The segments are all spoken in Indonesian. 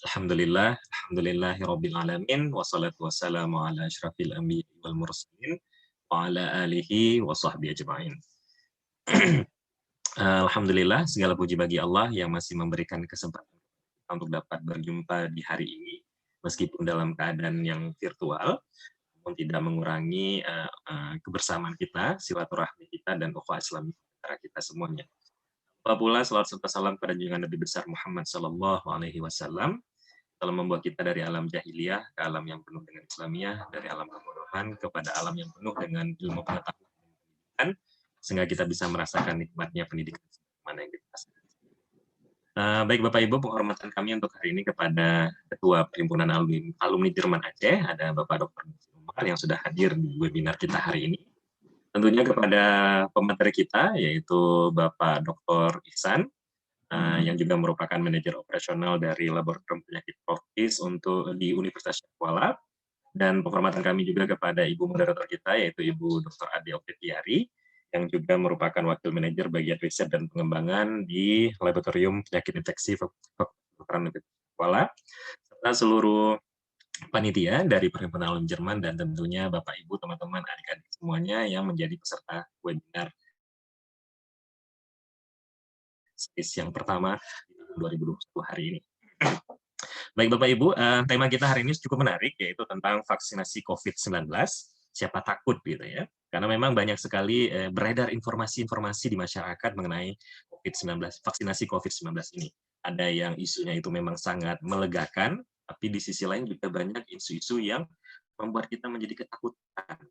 Alhamdulillahirabbil alamin, wassalatu wassalamu ala asyrafil anbiya'i wal mursalin, wa ala alihi wa sahbihi ajma'in. Alhamdulillah, segala puji bagi Allah yang masih memberikan kesempatan untuk dapat berjumpa di hari ini, meskipun dalam keadaan yang virtual, namun tidak mengurangi kebersamaan kita, silaturahmi kita, dan ukhuwah Islam antara kita semuanya. Pula salawat serta salam pada junjungan Nabi besar Muhammad sallallahu alaihi wasallam, telah membawa kita dari alam jahiliyah ke alam yang penuh dengan Islamiyah, dari alam kebodohan kepada alam yang penuh dengan ilmu pengetahuan dan pendidikan, sehingga kita bisa merasakan nikmatnya pendidikan mana yang kita rasakan. Baik Bapak Ibu, penghormatan kami untuk hari ini kepada Ketua Perhimpunan Alumni Jerman Aceh, ada Bapak Dr. Umar yang sudah hadir di webinar kita hari ini. Tentunya kepada pemateri kita, yaitu Bapak Dr. Ihsan, yang juga merupakan manajer operasional dari Laboratorium Penyakit Tropis di Universitas Kuala. Dan penghormatan kami juga kepada Ibu moderator kita, yaitu Ibu Dr. Ade Oktetiari, yang juga merupakan wakil manajer bagian riset dan pengembangan di Laboratorium Penyakit Infeksi Fakultas Kedokteran Universitas Kuala, serta seluruh panitia dari Perhimpunan Alumni Jerman, dan tentunya Bapak Ibu, teman-teman, adik-adik semuanya yang menjadi peserta webinar yang pertama di tahun 2021 hari ini. Baik Bapak Ibu, tema kita hari ini cukup menarik, yaitu tentang vaksinasi COVID-19. Siapa takut gitu ya? Karena memang banyak sekali beredar informasi-informasi di masyarakat mengenai COVID-19, vaksinasi COVID-19 ini. Ada yang isunya itu memang sangat melegakan, tapi di sisi lain juga banyak isu-isu yang membuat kita menjadi ketakutan.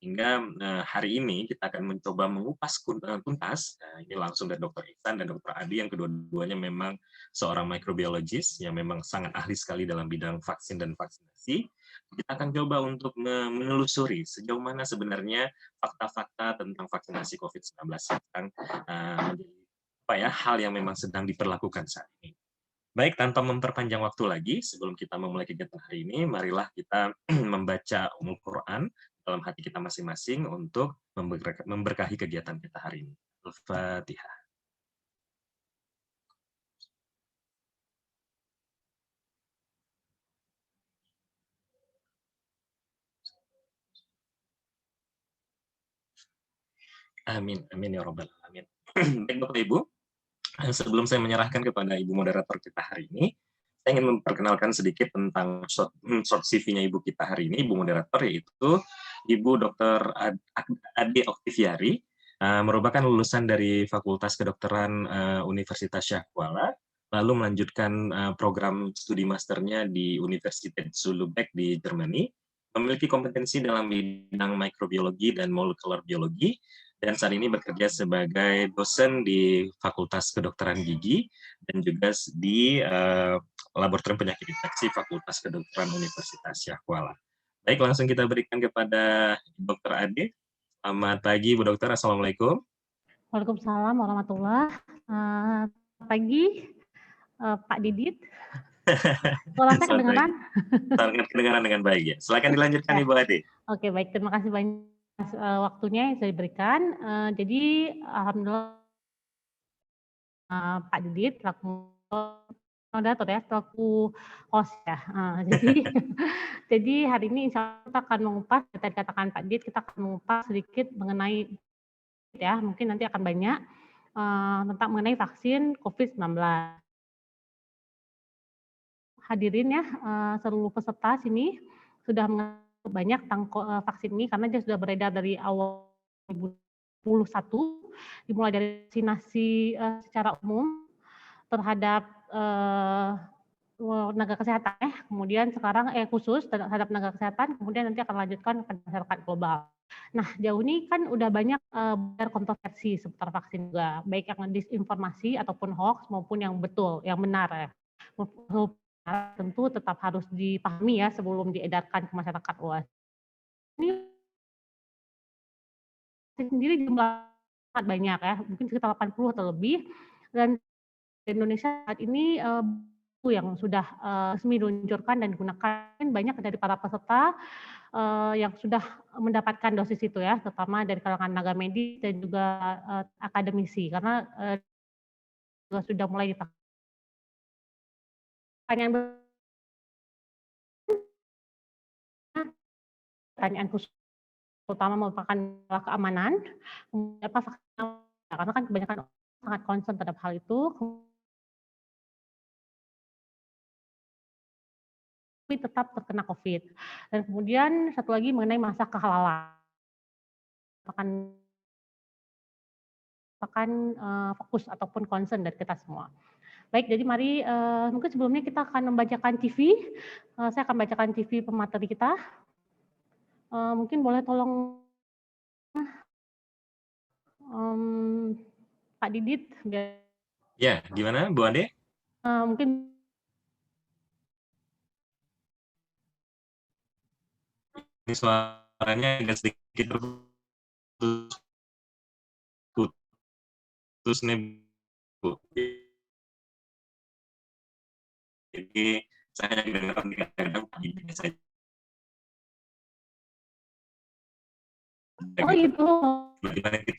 Hingga hari ini kita akan mencoba mengupas tuntas, ini langsung dari Dr. Ihsan dan Dr. Adi, yang kedua-duanya memang seorang microbiologist yang memang sangat ahli sekali dalam bidang vaksin dan vaksinasi. Kita akan coba untuk menelusuri sejauh mana sebenarnya fakta-fakta tentang vaksinasi COVID-19 yang menjadi hal yang memang sedang diperlakukan saat ini. Baik, tanpa memperpanjang waktu lagi, sebelum kita memulai kegiatan hari ini, marilah kita membaca Al-Quran dalam hati kita masing-masing untuk memberkahi kegiatan kita hari ini. Al-Fatihah. Amin, amin ya Rabbal alamin. Baik Bapak Ibu, sebelum saya menyerahkan kepada Ibu moderator kita hari ini, saya ingin memperkenalkan sedikit tentang short CV-nya Ibu kita hari ini, Ibu moderator, yaitu Ibu Dr. Ade Oktiviari, merupakan lulusan dari Fakultas Kedokteran Universitas Syah Kuala, lalu melanjutkan program studi masternya di Universitas Lübeck di Jerman, memiliki kompetensi dalam bidang mikrobiologi dan molekular biologi, dan saat ini bekerja sebagai dosen di Fakultas Kedokteran Gigi dan juga di Laboratorium Penyakit Infeksi Fakultas Kedokteran Universitas Syah Kuala. Baik, langsung kita berikan kepada Dr. Ade. Selamat pagi, Bu Dokter. Assalamualaikum. Waalaikumsalam warahmatullahi wabarakatuh. Pagi, Pak Didit. Suara saya kedengaran? Sangat kedengaran dengan baik ya. Silakan dilanjutkan Ibu Ade. Oke, baik. Terima kasih banyak waktunya yang saya berikan. Jadi, alhamdulillah Pak Didit selaku moderator ya, selaku host ya. Jadi hari ini insya Allah kita akan mengupas, tadi katakan Pak Didit, kita akan mengupas sedikit mengenai ya, mungkin nanti akan banyak tentang mengenai vaksin COVID-19. Hadirin ya, seluruh peserta sini sudah mengenal banyak tentang vaksin ini karena dia sudah beredar dari awal 2021, dimulai dari vaksinasi secara umum terhadap tenaga kesehatan, kemudian sekarang khusus terhadap tenaga kesehatan, kemudian nanti akan lanjutkan ke masyarakat global. Nah, jauh ini kan udah banyak kontroversi seputar vaksin juga, baik yang disinformasi ataupun hoax maupun yang betul, yang benar ya. Tentu tetap harus dipahami ya sebelum diedarkan ke masyarakat luas. Ini sendiri jumlah sangat banyak ya, mungkin sekitar 80 atau lebih, dan di Indonesia saat ini yang sudah resmi diluncurkan dan digunakan banyak dari para peserta yang sudah mendapatkan dosis itu ya, terutama dari kalangan tenaga medis dan juga akademisi, karena sudah mulai dipakai pertanyaan khusus utama merupakan keamanan, kemudian apa vaksin, karena kan kebanyakan orang sangat concern terhadap hal itu, tapi tetap terkena COVID. Dan kemudian satu lagi mengenai masa kehalalan. Akan fokus ataupun concern dari kita semua. Baik, jadi mari mungkin sebelumnya kita akan membacakan CV. Saya akan bacakan CV pemateri kita. Mungkin boleh tolong Pak Didit. Ya, gimana Bu Ade? Mungkin Ini suaranya agak sedikit putus nih Bu. Jadi saya dengar kadang-kadang saya oh itu. bagaimana ya,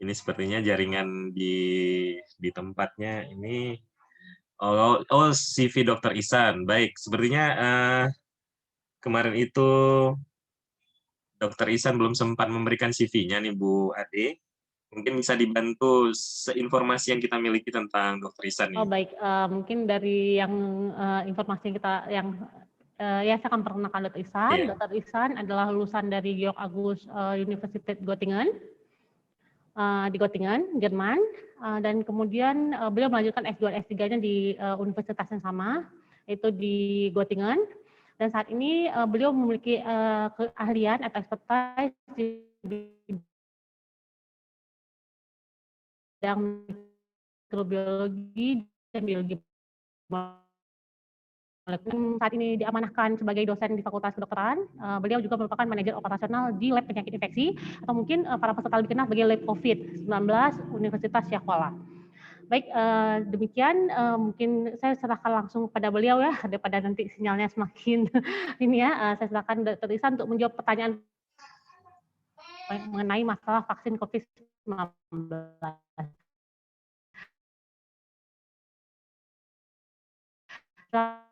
ini sepertinya jaringan di tempatnya ini. Oh, CV Dr. Ihsan. Baik, sepertinya kemarin itu Dr. Ihsan belum sempat memberikan CV-nya nih Bu Ade. Mungkin bisa dibantu seinformasi yang kita miliki tentang Dr. Ihsan Oh nih. baik, mungkin dari yang informasi kita yang ya saya akan perkenalkan Dr. Ihsan. Iya. Dr. Ihsan adalah lulusan dari Georg August Universität Göttingen di Göttingen, Jerman, dan kemudian beliau melanjutkan S2 dan S3-nya di universitas yang sama, yaitu di Göttingen. Dan saat ini beliau memiliki keahlian atau expertise di bidang mikrobiologi dan biologi. Saat ini diamanahkan sebagai dosen di Fakultas Kedokteran. Beliau juga merupakan manajer operasional di lab penyakit infeksi atau mungkin para peserta lebih dikenal sebagai lab COVID-19 Universitas Syahwala. Baik, demikian mungkin saya serahkan langsung pada beliau ya, daripada nanti sinyalnya semakin ini ya. Saya serahkan Dr. Ihsan untuk menjawab pertanyaan mengenai masalah vaksin COVID-19. Silakan.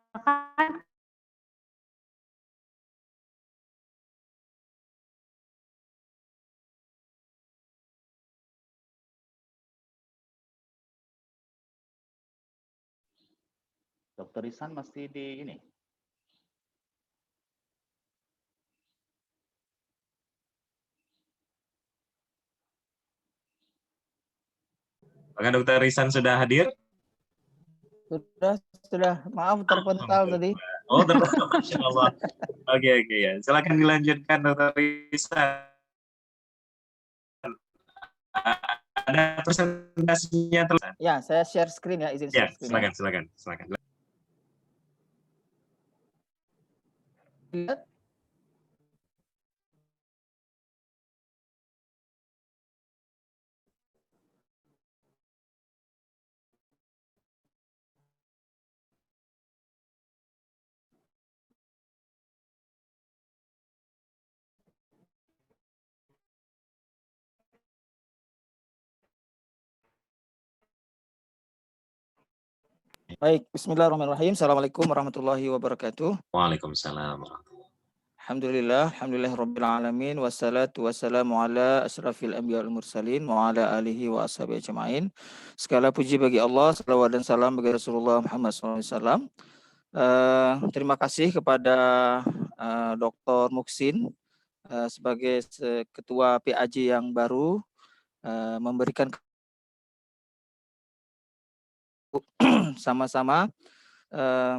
Dr. Ihsan masih di ini. Apakah Dr. Ihsan sudah hadir? Sudah. Maaf terpental tadi. Oh, terpental. Masya Allah. Oke, ya. Silakan dilanjutkan Dr. Ihsan. Ada presentasinya terus. Ya, saya share screen ya, izin Ya, share screen. silakan. Ya. Baik, bismillahirrahmanirrahim. Assalamualaikum warahmatullahi wabarakatuh. Waalaikumsalam. Alhamdulillahirabbil alamin wassalatu wassalamu ala asrafil anbiya wal mursalin wa ala alihi wa ashabihi ajmain. Segala puji bagi Allah, salawat dan salam bagi Rasulullah Muhammad SAW. Terima kasih kepada Dr. Muksin sebagai ketua PAJ yang baru memberikan sama-sama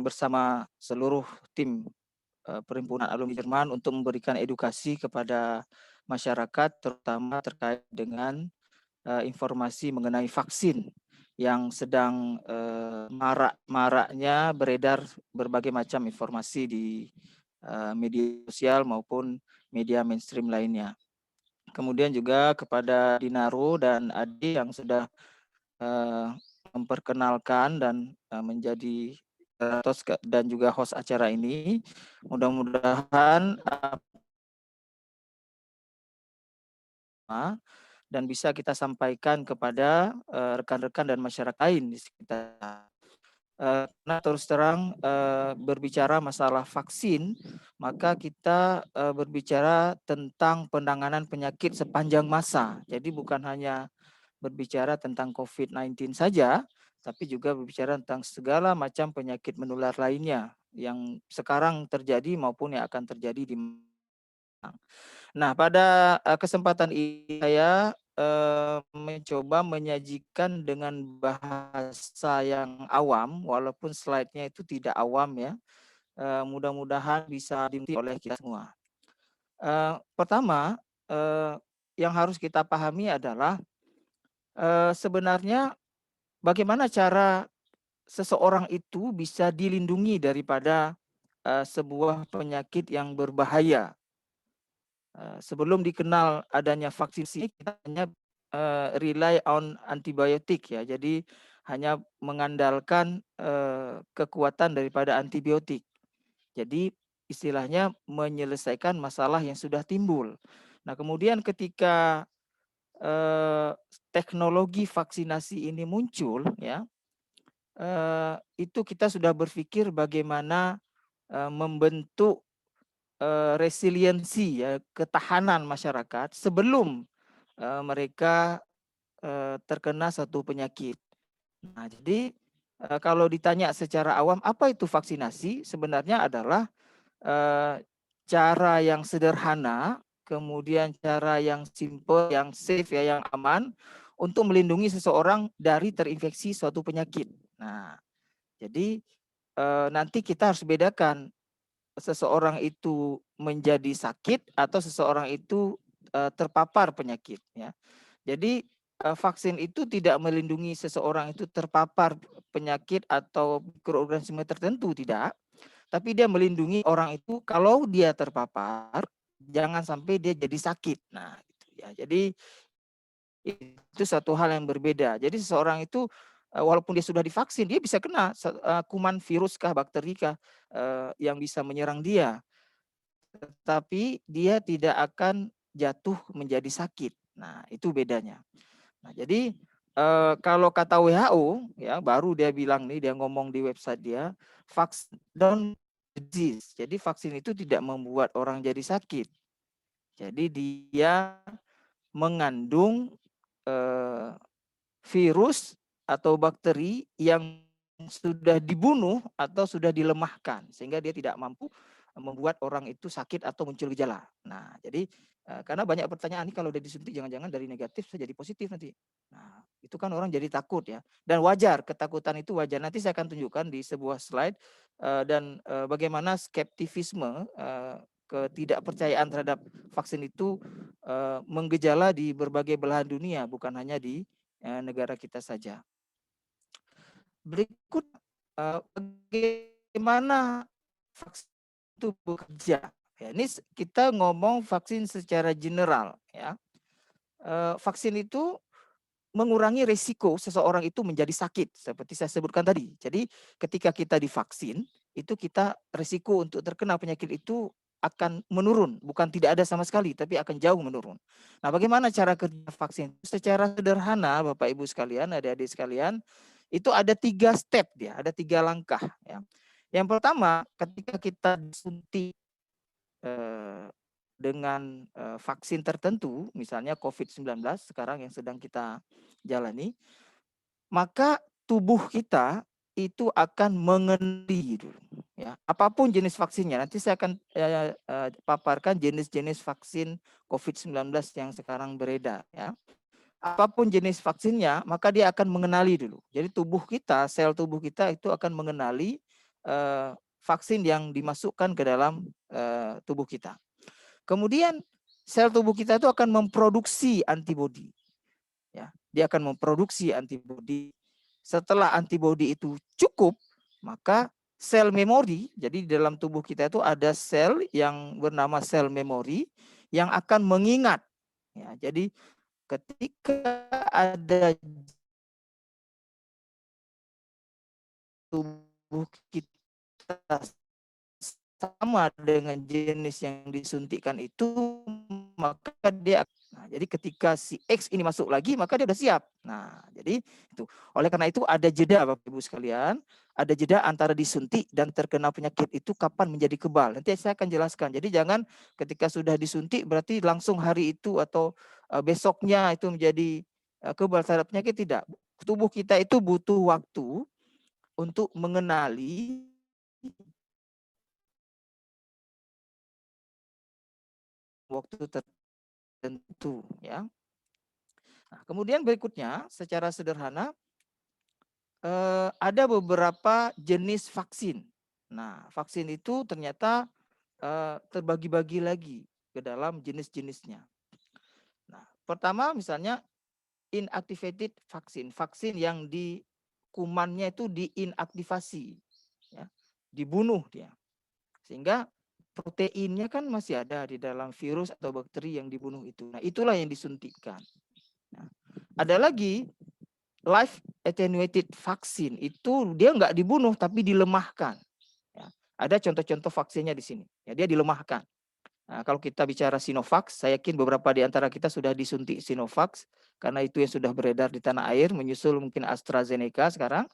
bersama seluruh tim Perhimpunan Alumni Jerman untuk memberikan edukasi kepada masyarakat, terutama terkait dengan informasi mengenai vaksin yang sedang maraknya beredar berbagai macam informasi di media sosial maupun media mainstream lainnya. Kemudian juga kepada Dinaro dan Adi yang sudah memperkenalkan dan menjadi dan juga host acara ini. Mudah-mudahan dan bisa kita sampaikan kepada rekan-rekan dan masyarakat lain di sekitar. Nah, terus terang berbicara masalah vaksin, maka kita berbicara tentang penanganan penyakit sepanjang masa. Jadi bukan hanya berbicara tentang COVID-19 saja, tapi juga berbicara tentang segala macam penyakit menular lainnya yang sekarang terjadi maupun yang akan terjadi di. Nah, pada kesempatan ini saya mencoba menyajikan dengan bahasa yang awam, walaupun slide-nya itu tidak awam ya. Mudah-mudahan bisa dimengerti oleh kita semua. Pertama, yang harus kita pahami adalah sebenarnya bagaimana cara seseorang itu bisa dilindungi daripada sebuah penyakit yang berbahaya. Sebelum dikenal adanya vaksin ini, kita hanya rely on antibiotik ya. Jadi hanya mengandalkan kekuatan daripada antibiotik. Jadi istilahnya menyelesaikan masalah yang sudah timbul. Nah, kemudian ketika teknologi vaksinasi ini muncul ya, itu kita sudah berpikir bagaimana membentuk resiliensi ya, ketahanan masyarakat sebelum mereka terkena satu penyakit. Nah, jadi kalau ditanya secara awam apa itu vaksinasi, sebenarnya adalah cara yang sederhana, kemudian cara yang simple, yang safe ya, yang aman untuk melindungi seseorang dari terinfeksi suatu penyakit. Nah, jadi nanti kita harus bedakan seseorang itu menjadi sakit atau seseorang itu terpapar penyakit ya. Jadi vaksin itu tidak melindungi seseorang itu terpapar penyakit atau mikroorganisme tertentu, tidak. Tapi dia melindungi orang itu kalau dia terpapar jangan sampai dia jadi sakit. Nah, gitu ya. Jadi itu satu hal yang berbeda. Jadi seseorang itu walaupun dia sudah divaksin, dia bisa kena kuman virus kah, bakteri kah yang bisa menyerang dia. Tetapi dia tidak akan jatuh menjadi sakit. Nah, itu bedanya. Nah, jadi kalau kata WHO ya, baru dia bilang nih, dia ngomong di website dia, vaksin don't disease. Jadi vaksin itu tidak membuat orang jadi sakit. Jadi dia mengandung virus atau bakteri yang sudah dibunuh atau sudah dilemahkan sehingga dia tidak mampu membuat orang itu sakit atau muncul gejala. Nah, jadi karena banyak pertanyaan nih, kalau udah disuntik jangan-jangan dari negatif saya jadi positif nanti. Nah, itu kan orang jadi takut ya. Dan wajar, ketakutan itu wajar. Nanti saya akan tunjukkan di sebuah slide dan bagaimana skeptisisme, ketidakpercayaan terhadap vaksin itu menggejala di berbagai belahan dunia, bukan hanya di negara kita saja. Berikut bagaimana vaksin itu bekerja. Ya, ini kita ngomong vaksin secara general ya. Vaksin itu mengurangi risiko seseorang itu menjadi sakit seperti saya sebutkan tadi. Jadi ketika kita divaksin, itu kita risiko untuk terkena penyakit itu akan menurun, bukan tidak ada sama sekali, tapi akan jauh menurun. Nah, bagaimana cara kerja vaksin? Secara sederhana, Bapak Ibu sekalian, adik-adik sekalian, itu ada 3 step dia, ada 3 langkah. Ya. Yang pertama, ketika kita disuntik dengan vaksin tertentu, misalnya COVID-19 sekarang yang sedang kita jalani, maka tubuh kita itu akan mengenali dulu ya, apapun jenis vaksinnya. Nanti saya akan paparkan jenis-jenis vaksin COVID-19 yang sekarang beredar ya. Apapun jenis vaksinnya, maka dia akan mengenali dulu. Jadi tubuh kita, sel tubuh kita itu akan mengenali vaksin yang dimasukkan ke dalam tubuh kita. Kemudian sel tubuh kita itu akan memproduksi antibodi. Ya, dia akan memproduksi antibodi. Setelah antibodi itu cukup, maka sel memori, jadi di dalam tubuh kita itu ada sel yang bernama sel memori yang akan mengingat. Ya, jadi ketika ada tubuh kita sama dengan jenis yang disuntikkan itu, maka dia, nah, jadi ketika si X ini masuk lagi, maka dia sudah siap. Nah, jadi itu. Oleh karena itu ada jeda Bapak Ibu sekalian, ada jeda antara disuntik dan terkena penyakit itu kapan menjadi kebal. Nanti saya akan jelaskan. Jadi jangan ketika sudah disuntik berarti langsung hari itu atau besoknya itu menjadi kebal terhadap penyakit, tidak. Tubuh kita itu butuh waktu untuk mengenali waktu tertentu, ya. Nah, kemudian berikutnya secara sederhana ada beberapa jenis vaksin. Nah, vaksin itu ternyata terbagi-bagi lagi ke dalam jenis-jenisnya. Nah, pertama misalnya inactivated vaksin, vaksin yang di kumannya itu diinaktivasi, ya, dibunuh dia, sehingga proteinnya kan masih ada di dalam virus atau bakteri yang dibunuh itu. Nah, itulah yang disuntikkan. Nah, ada lagi live attenuated vaksin, itu dia nggak dibunuh tapi dilemahkan. Ya, ada contoh-contoh vaksinnya di sini. Ya, dia dilemahkan. Nah, kalau kita bicara Sinovac, saya yakin beberapa di antara kita sudah disuntik Sinovac karena itu yang sudah beredar di tanah air, menyusul mungkin AstraZeneca sekarang.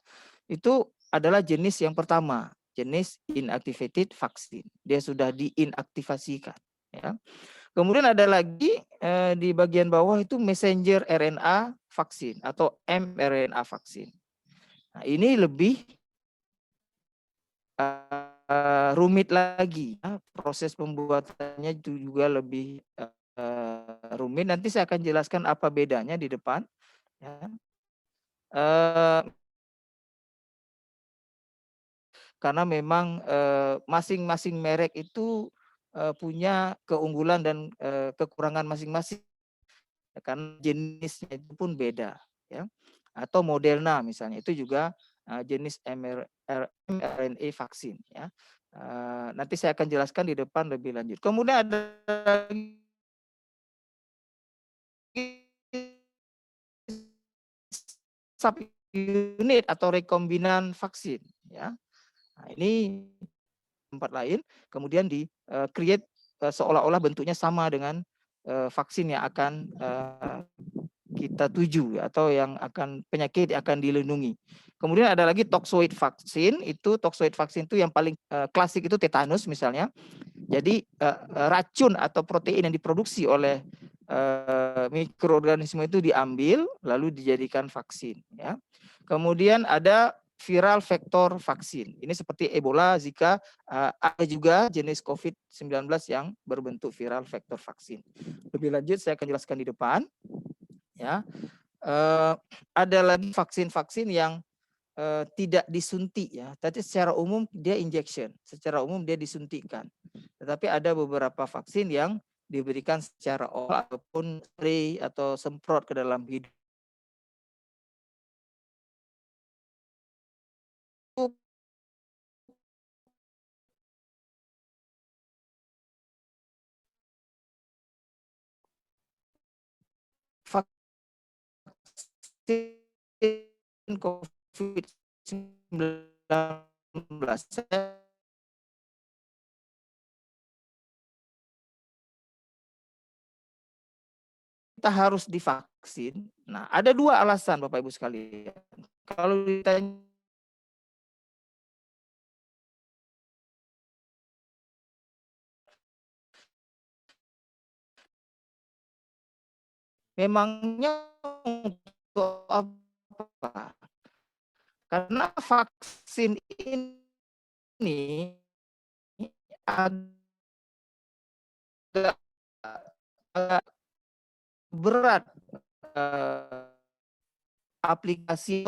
Itu adalah jenis yang pertama, jenis inactivated vaksin. Dia sudah diinaktivasikan. Ya. Kemudian ada lagi di bagian bawah itu messenger RNA vaksin atau mRNA vaksin. Nah, ini lebih rumit lagi. Proses pembuatannya itu juga lebih rumit. Nanti saya akan jelaskan apa bedanya di depan. Ya. Karena memang masing-masing merek itu punya keunggulan dan kekurangan masing-masing. Karena jenisnya itu pun beda, ya. Atau Moderna misalnya itu juga jenis mRNA vaksin, ya. Nanti saya akan jelaskan di depan lebih lanjut. Kemudian ada lagi subunit atau rekombinan vaksin, ya. Nah, ini tempat lain, kemudian di create seolah-olah bentuknya sama dengan vaksin yang akan kita tuju, atau yang akan penyakit yang akan dilindungi. Kemudian ada lagi toxoid vaksin. Itu toxoid vaksin itu yang paling klasik itu tetanus misalnya. Jadi racun atau protein yang diproduksi oleh mikroorganisme itu diambil lalu dijadikan vaksin, ya. Kemudian ada viral vektor vaksin. Ini seperti Ebola, Zika, ada juga jenis COVID-19 yang berbentuk viral vektor vaksin. Lebih lanjut saya akan jelaskan di depan, ya. Ada lagi vaksin-vaksin yang tidak disuntik, ya. Tapi secara umum dia injection, secara umum dia disuntikkan. Tetapi ada beberapa vaksin yang diberikan secara oral ataupun spray atau semprot ke dalam hidung. Vaksin COVID-19 kita harus divaksin. Nah, ada dua alasan Bapak Ibu sekalian. Kalau ditanya memangnya untuk apa? Karena vaksin ini agak berat aplikasi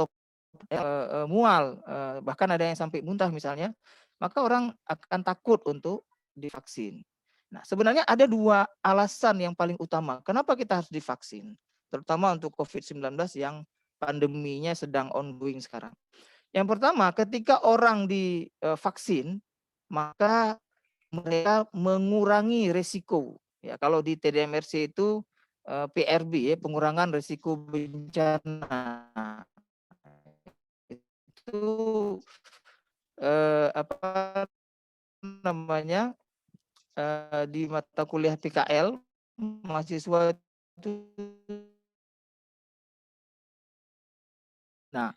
mual, bahkan ada yang sampai muntah misalnya, maka orang akan takut untuk divaksin. Nah, sebenarnya ada dua alasan yang paling utama kenapa kita harus divaksin, terutama untuk COVID-19 yang pandeminya sedang ongoing sekarang. Yang pertama, ketika orang divaksin, maka mereka mengurangi risiko. Ya, kalau di TDMRC itu PRB, ya, pengurangan risiko bencana. Itu apa namanya, di mata kuliah PKL mahasiswa itu. Nah,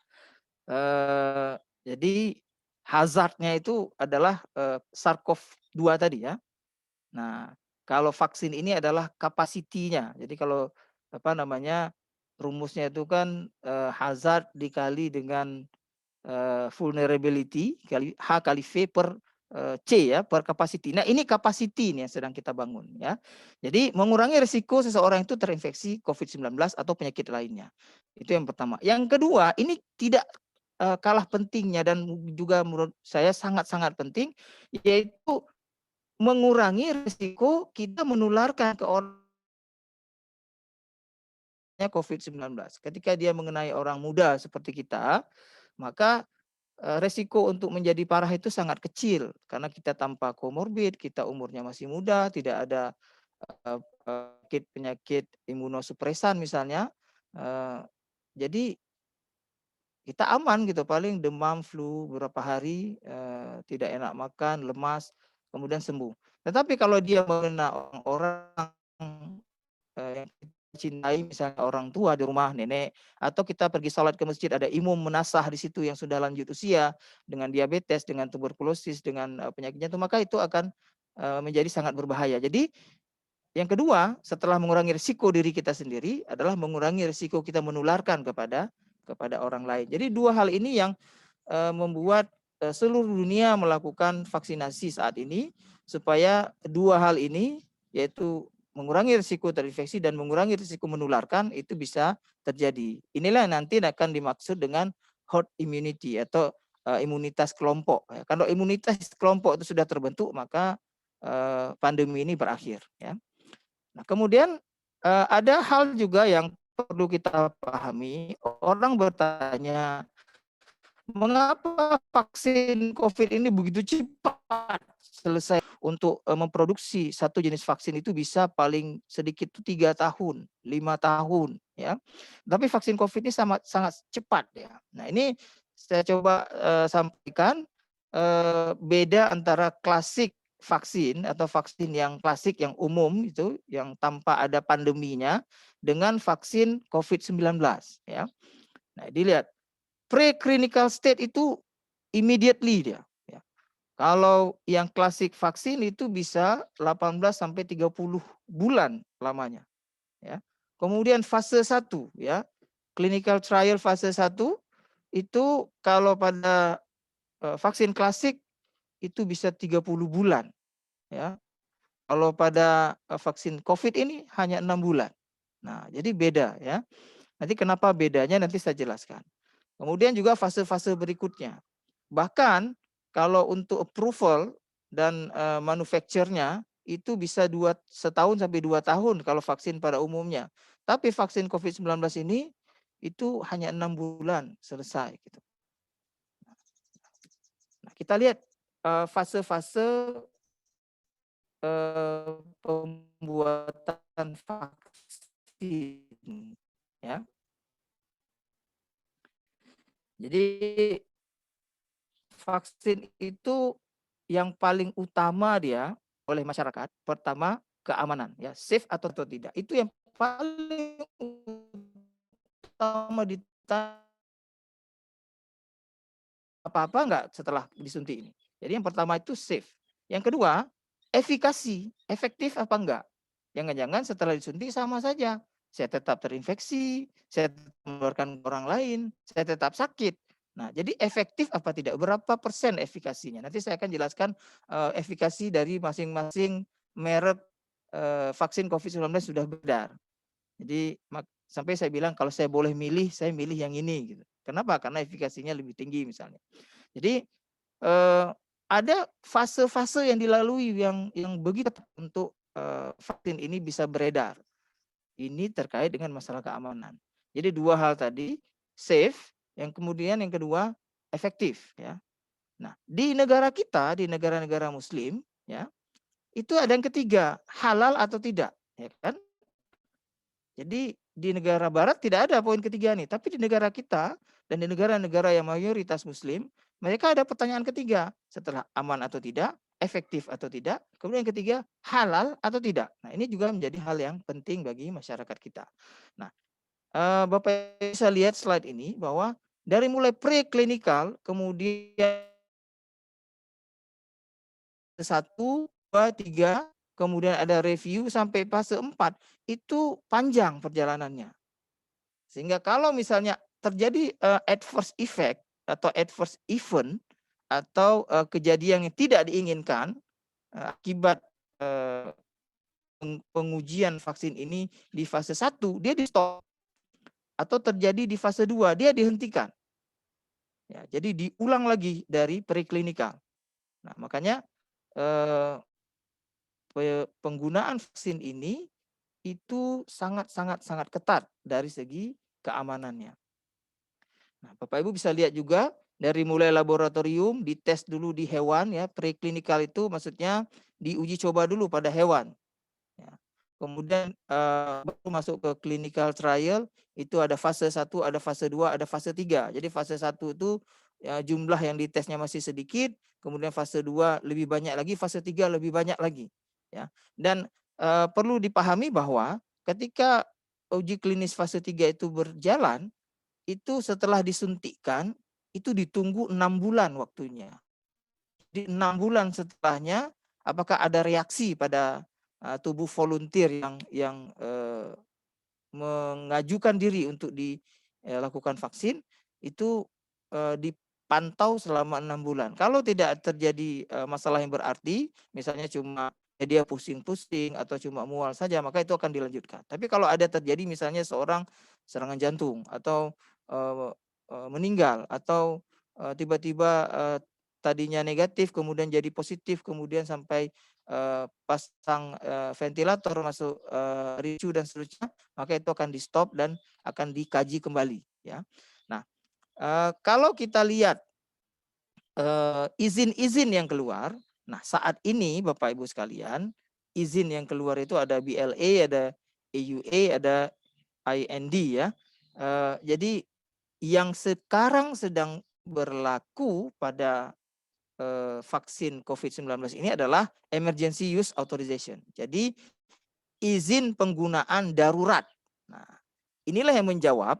jadi hazardnya itu adalah SARS-CoV-2 tadi ya. Nah, kalau vaksin ini adalah kapasitinya. Jadi kalau apa namanya, rumusnya itu kan hazard dikali dengan vulnerability kali H kali V per C ya, per capacity. Nah, ini capacity nih yang sedang kita bangun ya. Jadi mengurangi risiko seseorang itu terinfeksi COVID-19 atau penyakit lainnya. Itu yang pertama. Yang kedua, ini tidak kalah pentingnya dan juga menurut saya sangat-sangat penting, yaitu mengurangi risiko kita menularkan ke orangnya COVID-19. Ketika dia mengenai orang muda seperti kita, maka resiko untuk menjadi parah itu sangat kecil karena kita tanpa komorbid, kita umurnya masih muda, tidak ada penyakit imunosupresan misalnya. Jadi kita aman gitu, paling demam, flu beberapa hari, tidak enak makan, lemas, kemudian sembuh. Tetapi kalau dia mengena orang yang kita cintai, misalnya orang tua di rumah, nenek, atau kita pergi sholat ke masjid, ada imam menasah di situ yang sudah lanjut usia, dengan diabetes, dengan tuberkulosis, dengan penyakit jantung, maka itu akan menjadi sangat berbahaya. Jadi yang kedua, setelah mengurangi risiko diri kita sendiri, adalah mengurangi risiko kita menularkan kepada orang lain. Jadi dua hal ini yang membuat seluruh dunia melakukan vaksinasi saat ini, supaya dua hal ini, yaitu mengurangi risiko terinfeksi dan mengurangi risiko menularkan, itu bisa terjadi. Inilah yang nanti akan dimaksud dengan herd immunity atau imunitas kelompok. Kalau imunitas kelompok itu sudah terbentuk, maka pandemi ini berakhir. Ya. Nah, kemudian ada hal juga yang perlu kita pahami. Orang bertanya, mengapa vaksin COVID ini begitu cepat selesai? Untuk memproduksi satu jenis vaksin itu bisa paling sedikit itu 3 tahun, 5 tahun ya. Tapi vaksin COVID ini sangat cepat ya. Nah, ini saya coba sampaikan beda antara klasik vaksin atau vaksin yang klasik yang umum itu yang tanpa ada pandeminya dengan vaksin COVID-19 ya. Nah, dilihat preclinical state itu immediately dia. Ya. Kalau yang klasik vaksin itu bisa 18 sampai 30 bulan lamanya. Ya. Kemudian fase 1 ya. Clinical trial fase 1 itu kalau pada vaksin klasik itu bisa 30 bulan. Ya. Kalau pada vaksin COVID ini hanya 6 bulan. Nah, jadi beda ya. Nanti kenapa bedanya nanti saya jelaskan. Kemudian juga fase-fase berikutnya. Bahkan kalau untuk approval dan manufacture-nya itu bisa 1 tahun sampai 2 tahun kalau vaksin pada umumnya. Tapi vaksin COVID-19 ini itu hanya 6 bulan selesai gitu. Nah, kita lihat fase-fase pembuatan vaksin ya. Jadi vaksin itu yang paling utama dia oleh masyarakat, pertama keamanan ya, safe atau tidak. Itu yang paling utama ditanya apa-apa enggak setelah disuntik ini. Jadi yang pertama itu safe. Yang kedua, efikasi, efektif apa enggak? Jangan-jangan setelah disuntik sama saja. Saya tetap terinfeksi, saya menularkan ke orang lain, saya tetap sakit. Nah, jadi efektif apa tidak? Berapa persen efikasinya? Nanti saya akan jelaskan efikasi dari masing-masing merek vaksin COVID-19 sudah beredar. Jadi sampai saya bilang kalau saya boleh milih, saya milih yang ini. Gitu. Kenapa? Karena efikasinya lebih tinggi misalnya. Jadi ada fase-fase yang dilalui yang begitu untuk vaksin ini bisa beredar. Ini terkait dengan masalah keamanan. Jadi dua hal tadi, safe, yang kemudian yang kedua efektif ya. Nah, di negara kita, di negara-negara muslim ya, itu ada yang ketiga, halal atau tidak, ya kan? Jadi di negara barat tidak ada poin ketiga nih, tapi di negara kita dan di negara-negara yang mayoritas muslim, mereka ada pertanyaan ketiga setelah aman atau tidak, efektif atau tidak, kemudian yang ketiga halal atau tidak. Nah, ini juga menjadi hal yang penting bagi masyarakat kita. Nah, Bapak bisa lihat slide ini bahwa dari mulai preklinikal, kemudian 1, 2, 3, kemudian ada review sampai fase 4, itu panjang perjalanannya. Sehingga kalau misalnya terjadi adverse effect atau adverse event atau kejadian yang tidak diinginkan akibat pengujian vaksin ini di fase 1, dia di stop, atau terjadi di fase 2, dia dihentikan. Ya, jadi diulang lagi dari preklinikal. Nah, makanya penggunaan vaksin ini itu sangat ketat dari segi keamanannya. Nah, Bapak Ibu bisa lihat juga dari mulai laboratorium, dites dulu di hewan ya, preklinikal itu maksudnya diuji coba dulu pada hewan. Ya. Kemudian baru masuk ke clinical trial, itu ada fase 1, ada fase 2, ada fase 3. Jadi fase 1 itu ya, jumlah yang ditesnya masih sedikit, kemudian fase 2 lebih banyak lagi, fase 3 lebih banyak lagi. Ya. Dan perlu dipahami bahwa ketika uji klinis fase 3 itu berjalan, itu setelah disuntikkan, itu ditunggu 6 bulan waktunya. Di 6 bulan setelahnya, apakah ada reaksi pada tubuh volunteer yang mengajukan diri untuk dilakukan vaksin, itu dipantau selama 6 bulan. Kalau tidak terjadi masalah yang berarti, misalnya cuma dia pusing-pusing atau cuma mual saja, maka itu akan dilanjutkan. Tapi kalau ada terjadi misalnya seorang serangan jantung atau meninggal atau tiba-tiba tadinya negatif kemudian jadi positif, kemudian sampai pasang ventilator, masuk RICU dan seterusnya, maka itu akan di stop dan akan dikaji kembali ya. Nah, kalau kita lihat izin-izin yang keluar, nah saat ini Bapak Ibu sekalian, izin yang keluar itu ada BLA, ada EUA, ada IND ya. Jadi yang sekarang sedang berlaku pada vaksin COVID-19 ini adalah emergency use authorization. Jadi izin penggunaan darurat. Nah, inilah yang menjawab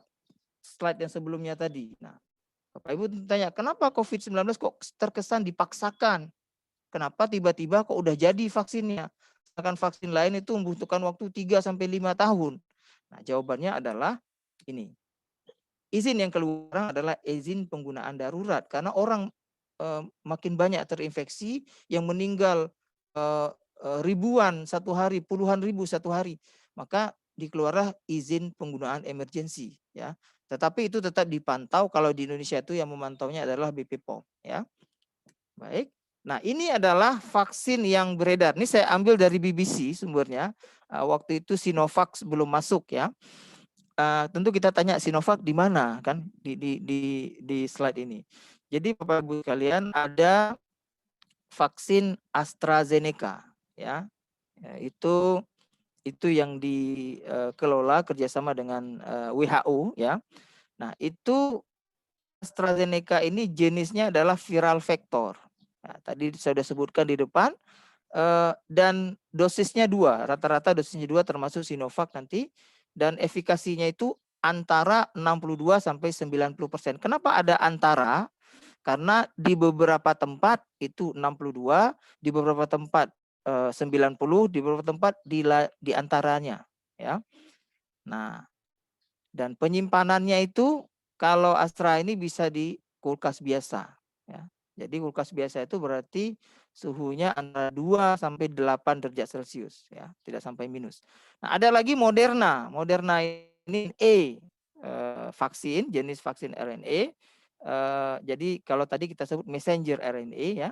slide yang sebelumnya tadi. Nah, Bapak Ibu tanya, kenapa COVID-19 kok terkesan dipaksakan? Kenapa tiba-tiba kok udah jadi vaksinnya? Sedangkan vaksin lain itu membutuhkan waktu 3 sampai 5 tahun. Nah, jawabannya adalah ini. Izin yang keluar adalah izin penggunaan darurat karena orang makin banyak terinfeksi, yang meninggal ribuan satu hari, puluhan ribu satu hari, maka dikeluarlah izin penggunaan emergensi ya. Tetapi itu tetap dipantau, kalau di Indonesia itu yang memantaunya adalah BP POM ya. Baik. Nah, ini adalah vaksin yang beredar. Ini saya ambil dari BBC sumbernya. Waktu itu Sinovac belum masuk ya. Tentu kita tanya Sinovac di mana kan di slide ini. Jadi Bapak Ibu sekalian, ada vaksin AstraZeneca ya. Itu yang dikelola kerjasama dengan WHO ya. Nah, itu AstraZeneca ini jenisnya adalah viral vector. Nah, tadi saya sudah sebutkan di depan, dan dosisnya 2, rata-rata dosisnya 2 termasuk Sinovac nanti, dan efikasinya itu antara 62 sampai 90%. Kenapa ada antara? Karena di beberapa tempat itu 62, di beberapa tempat 90, di beberapa tempat di antaranya ya. Nah, dan penyimpanannya itu kalau Astra ini bisa di kulkas biasa ya. Jadi kulkas biasa itu berarti suhunya antara 2 sampai 8 derajat Celcius ya, tidak sampai minus. Nah, ada lagi Moderna. Moderna ini vaksin, jenis vaksin RNA. Jadi kalau tadi kita sebut messenger RNA ya,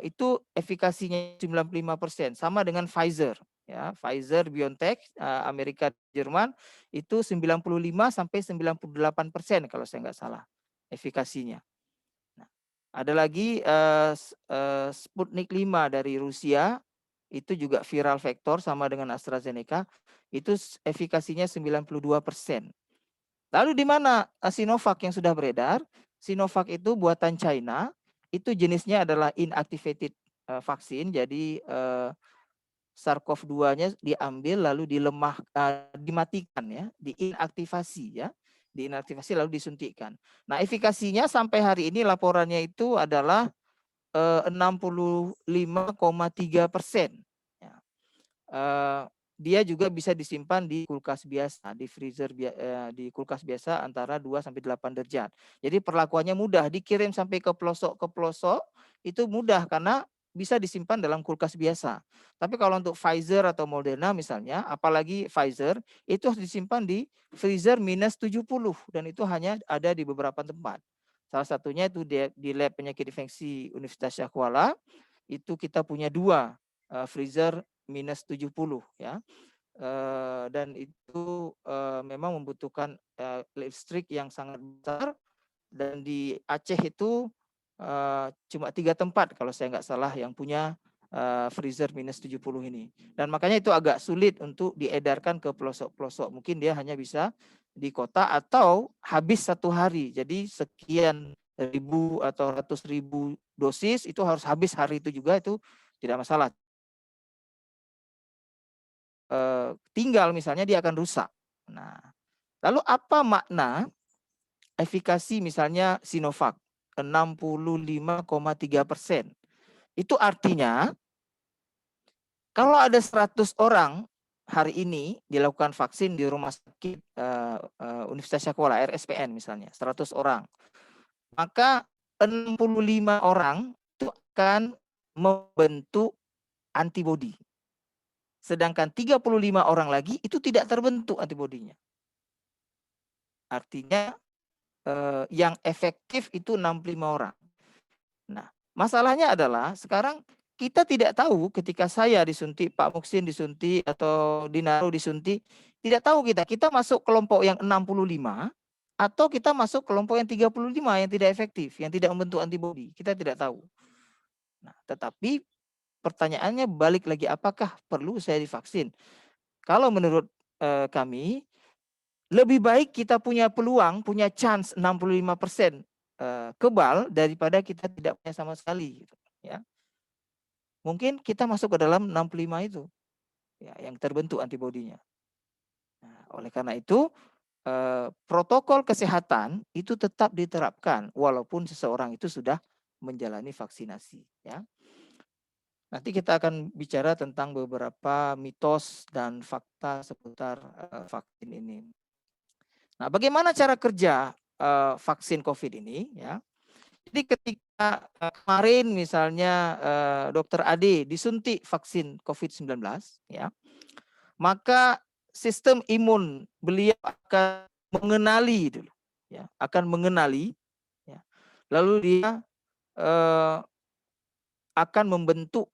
itu efikasinya 95%, sama dengan Pfizer ya. Pfizer, BioNTech, Amerika, Jerman itu 95 sampai 98% kalau saya nggak salah efikasinya. Nah, ada lagi Sputnik 5 dari Rusia, itu juga viral vector sama dengan AstraZeneca, itu efikasinya 92%. Lalu di mana Sinovac yang sudah beredar? Sinovac itu buatan China, itu jenisnya adalah inactivated vaksin. Jadi SARS-CoV-2-nya diambil lalu dimatikan ya, diinaktivasi ya. Diinaktivasi lalu disuntikkan. Nah, efikasinya sampai hari ini laporannya itu adalah 65,3%. Ya. Dia juga bisa disimpan di kulkas biasa, di freezer di kulkas biasa antara 2 sampai 8 derajat. Jadi perlakuannya mudah, dikirim sampai ke pelosok itu mudah karena bisa disimpan dalam kulkas biasa. Tapi kalau untuk Pfizer atau Moderna misalnya, apalagi Pfizer, itu harus disimpan di freezer minus 70 dan itu hanya ada di beberapa tempat. Salah satunya itu di lab penyakit infeksi Universitas Syah Kuala, itu kita punya 2 freezer minus 70 ya. Dan itu memang membutuhkan listrik yang sangat besar, dan di Aceh itu cuma 3 tempat kalau saya nggak salah yang punya freezer minus 70 ini. Dan makanya itu agak sulit untuk diedarkan ke pelosok-pelosok. Mungkin dia hanya bisa di kota atau habis 1 hari. Jadi sekian ribu atau ratus ribu dosis itu harus habis hari itu juga, itu tidak masalah. Tinggal misalnya dia akan rusak. Nah, lalu apa makna efikasi misalnya Sinovac 65,3%? Itu artinya kalau ada 100 orang hari ini dilakukan vaksin di rumah sakit Universitas Syah Kuala, RSPN misalnya, 100 orang. Maka 65 orang itu akan membentuk antibodi. Sedangkan 35 orang lagi itu tidak terbentuk antibodinya. Artinya yang efektif itu 65 orang. Nah, masalahnya adalah sekarang kita tidak tahu ketika saya disuntik, Pak Muksin disuntik, atau Dinaro disuntik, tidak tahu kita masuk kelompok yang 65 atau kita masuk kelompok yang 35 yang tidak efektif, yang tidak membentuk antibodi. Kita tidak tahu. Nah, tetapi pertanyaannya balik lagi, apakah perlu saya divaksin? Kalau menurut kami, lebih baik kita punya peluang, punya chance 65% kebal daripada kita tidak punya sama sekali. Ya. Mungkin kita masuk ke dalam 65 itu, ya, yang terbentuk antibodinya. Nah, oleh karena itu, protokol kesehatan itu tetap diterapkan walaupun seseorang itu sudah menjalani vaksinasi. Ya. Nanti kita akan bicara tentang beberapa mitos dan fakta seputar vaksin ini. Nah, bagaimana cara kerja vaksin COVID ini? Ya, jadi ketika kemarin misalnya Dokter Ade disuntik vaksin COVID-19, ya, maka sistem imun beliau akan mengenali dulu, ya, akan mengenali, ya, lalu dia akan membentuk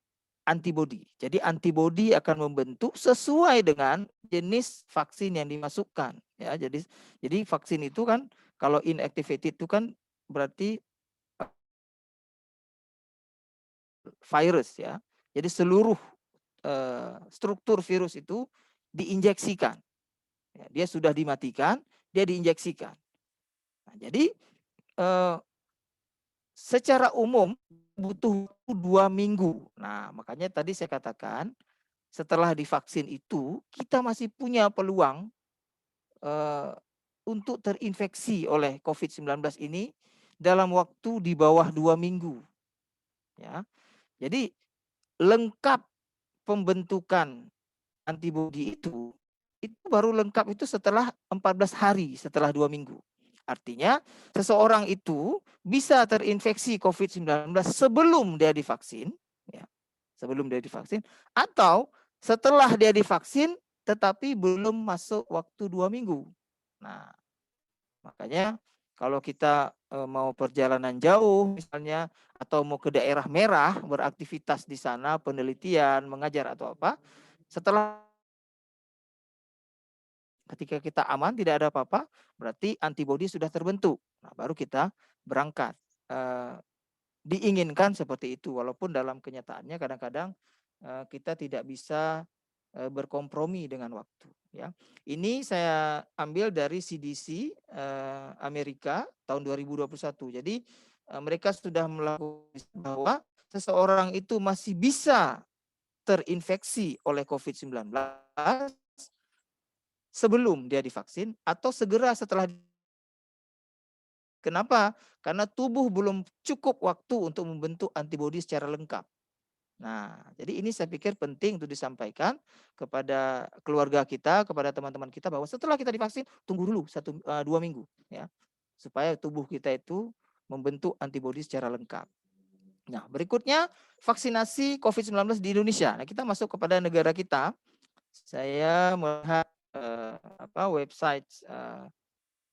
antibodi. Jadi antibodi akan membentuk sesuai dengan jenis vaksin yang dimasukkan. Ya, jadi vaksin itu kan kalau inactivated itu kan berarti virus ya. Jadi seluruh struktur virus itu diinjeksikan. Ya, dia sudah dimatikan, dia diinjeksikan. Nah, jadi secara umum butuh 2 minggu. Nah, makanya tadi saya katakan setelah divaksin itu kita masih punya peluang untuk terinfeksi oleh COVID-19 ini dalam waktu di bawah 2 minggu. Ya. Jadi lengkap pembentukan antibodi itu baru lengkap itu setelah 14 hari setelah 2 minggu. Artinya seseorang itu bisa terinfeksi COVID-19 sebelum dia divaksin, ya, sebelum dia divaksin, atau setelah dia divaksin tetapi belum masuk waktu 2 minggu. Nah, makanya kalau kita mau perjalanan jauh misalnya, atau mau ke daerah merah beraktivitas di sana, penelitian, mengajar atau apa, setelah ketika kita aman, tidak ada apa-apa, berarti antibodi sudah terbentuk. Nah, baru kita berangkat. Diinginkan seperti itu, walaupun dalam kenyataannya kadang-kadang kita tidak bisa berkompromi dengan waktu. Ya, ini saya ambil dari CDC Amerika tahun 2021. Jadi mereka sudah melakukan bahwa seseorang itu masih bisa terinfeksi oleh COVID-19 sebelum dia divaksin atau segera setelah. Kenapa? Karena tubuh belum cukup waktu untuk membentuk antibodi secara lengkap. Nah, jadi ini saya pikir penting untuk disampaikan kepada keluarga kita, kepada teman-teman kita bahwa setelah kita divaksin, tunggu dulu 2 minggu, ya, supaya tubuh kita itu membentuk antibodi secara lengkap. Nah, berikutnya vaksinasi COVID-19 di Indonesia. Nah, kita masuk kepada negara kita. Saya melihat website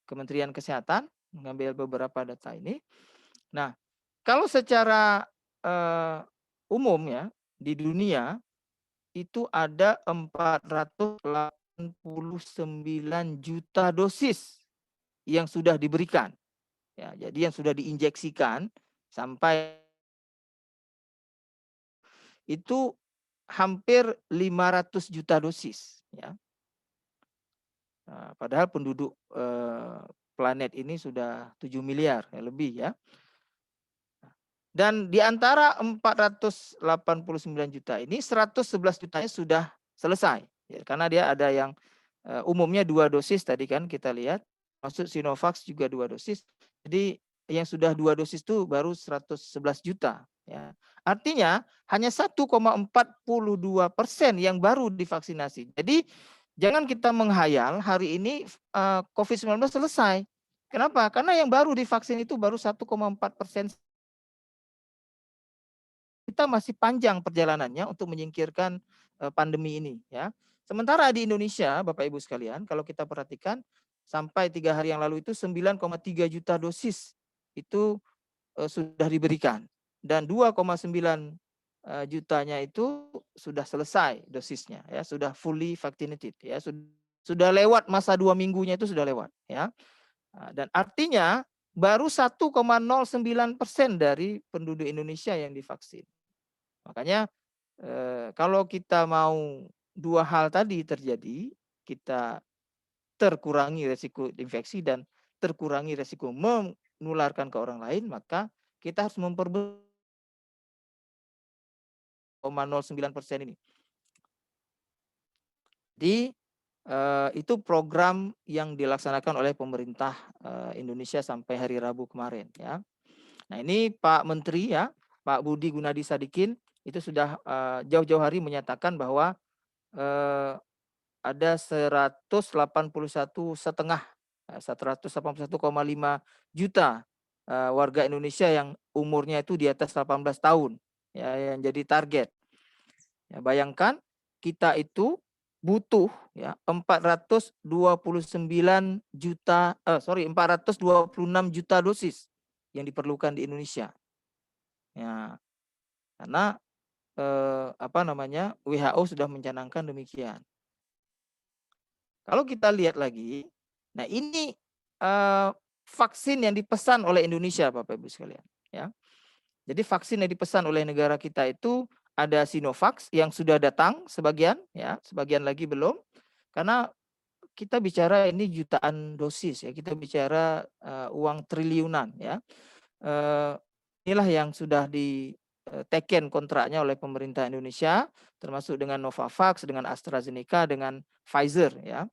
Kementerian Kesehatan, mengambil beberapa data ini. Nah, kalau secara umum ya di dunia itu ada 489 juta dosis yang sudah diberikan. Ya, jadi yang sudah diinjeksikan sampai itu hampir 500 juta dosis. Ya. Nah, padahal penduduk planet ini sudah 7 miliar ya, lebih ya. Dan di antara 489 juta ini 111 jutanya sudah selesai. Ya, karena dia ada yang umumnya 2 dosis tadi kan kita lihat. Maksud Sinovac juga 2 dosis. Jadi yang sudah 2 dosis itu baru 111 juta. Ya. Artinya hanya 1,42% yang baru divaksinasi. Jadi jangan kita menghayal hari ini COVID-19 selesai. Kenapa? Karena yang baru divaksin itu baru 1,4%. Kita masih panjang perjalanannya untuk menyingkirkan pandemi ini, ya. Sementara di Indonesia, Bapak Ibu sekalian, kalau kita perhatikan sampai 3 hari yang lalu itu 9,3 juta dosis itu sudah diberikan dan 2,9 jutanya itu sudah selesai dosisnya, ya, sudah fully vaccinated, ya, sudah lewat masa 2 minggunya itu sudah lewat, ya. Dan artinya baru 1,09% dari penduduk Indonesia yang divaksin. Makanya kalau kita mau 2 hal tadi terjadi, kita terkurangi resiko infeksi dan terkurangi resiko menularkan ke orang lain, maka kita harus 0,09% ini. Jadi itu program yang dilaksanakan oleh pemerintah Indonesia sampai hari Rabu kemarin, ya. Nah, ini Pak Menteri ya, Pak Budi Gunadi Sadikin itu sudah jauh-jauh hari menyatakan bahwa ada 181,5 juta warga Indonesia yang umurnya itu di atas 18 tahun, ya, yang jadi target. Ya, bayangkan kita itu butuh ya 426 juta dosis yang diperlukan di Indonesia. Ya, karena WHO sudah mencanangkan demikian. Kalau kita lihat lagi, nah ini vaksin yang dipesan oleh Indonesia, Bapak Ibu sekalian, ya. Jadi vaksin yang dipesan oleh negara kita itu ada Sinovac yang sudah datang sebagian, ya, sebagian lagi belum. Karena kita bicara ini jutaan dosis, ya, kita bicara uang triliunan, ya. Inilah yang sudah diteken kontraknya oleh pemerintah Indonesia, termasuk dengan Novavax, dengan AstraZeneca, dengan Pfizer, ya.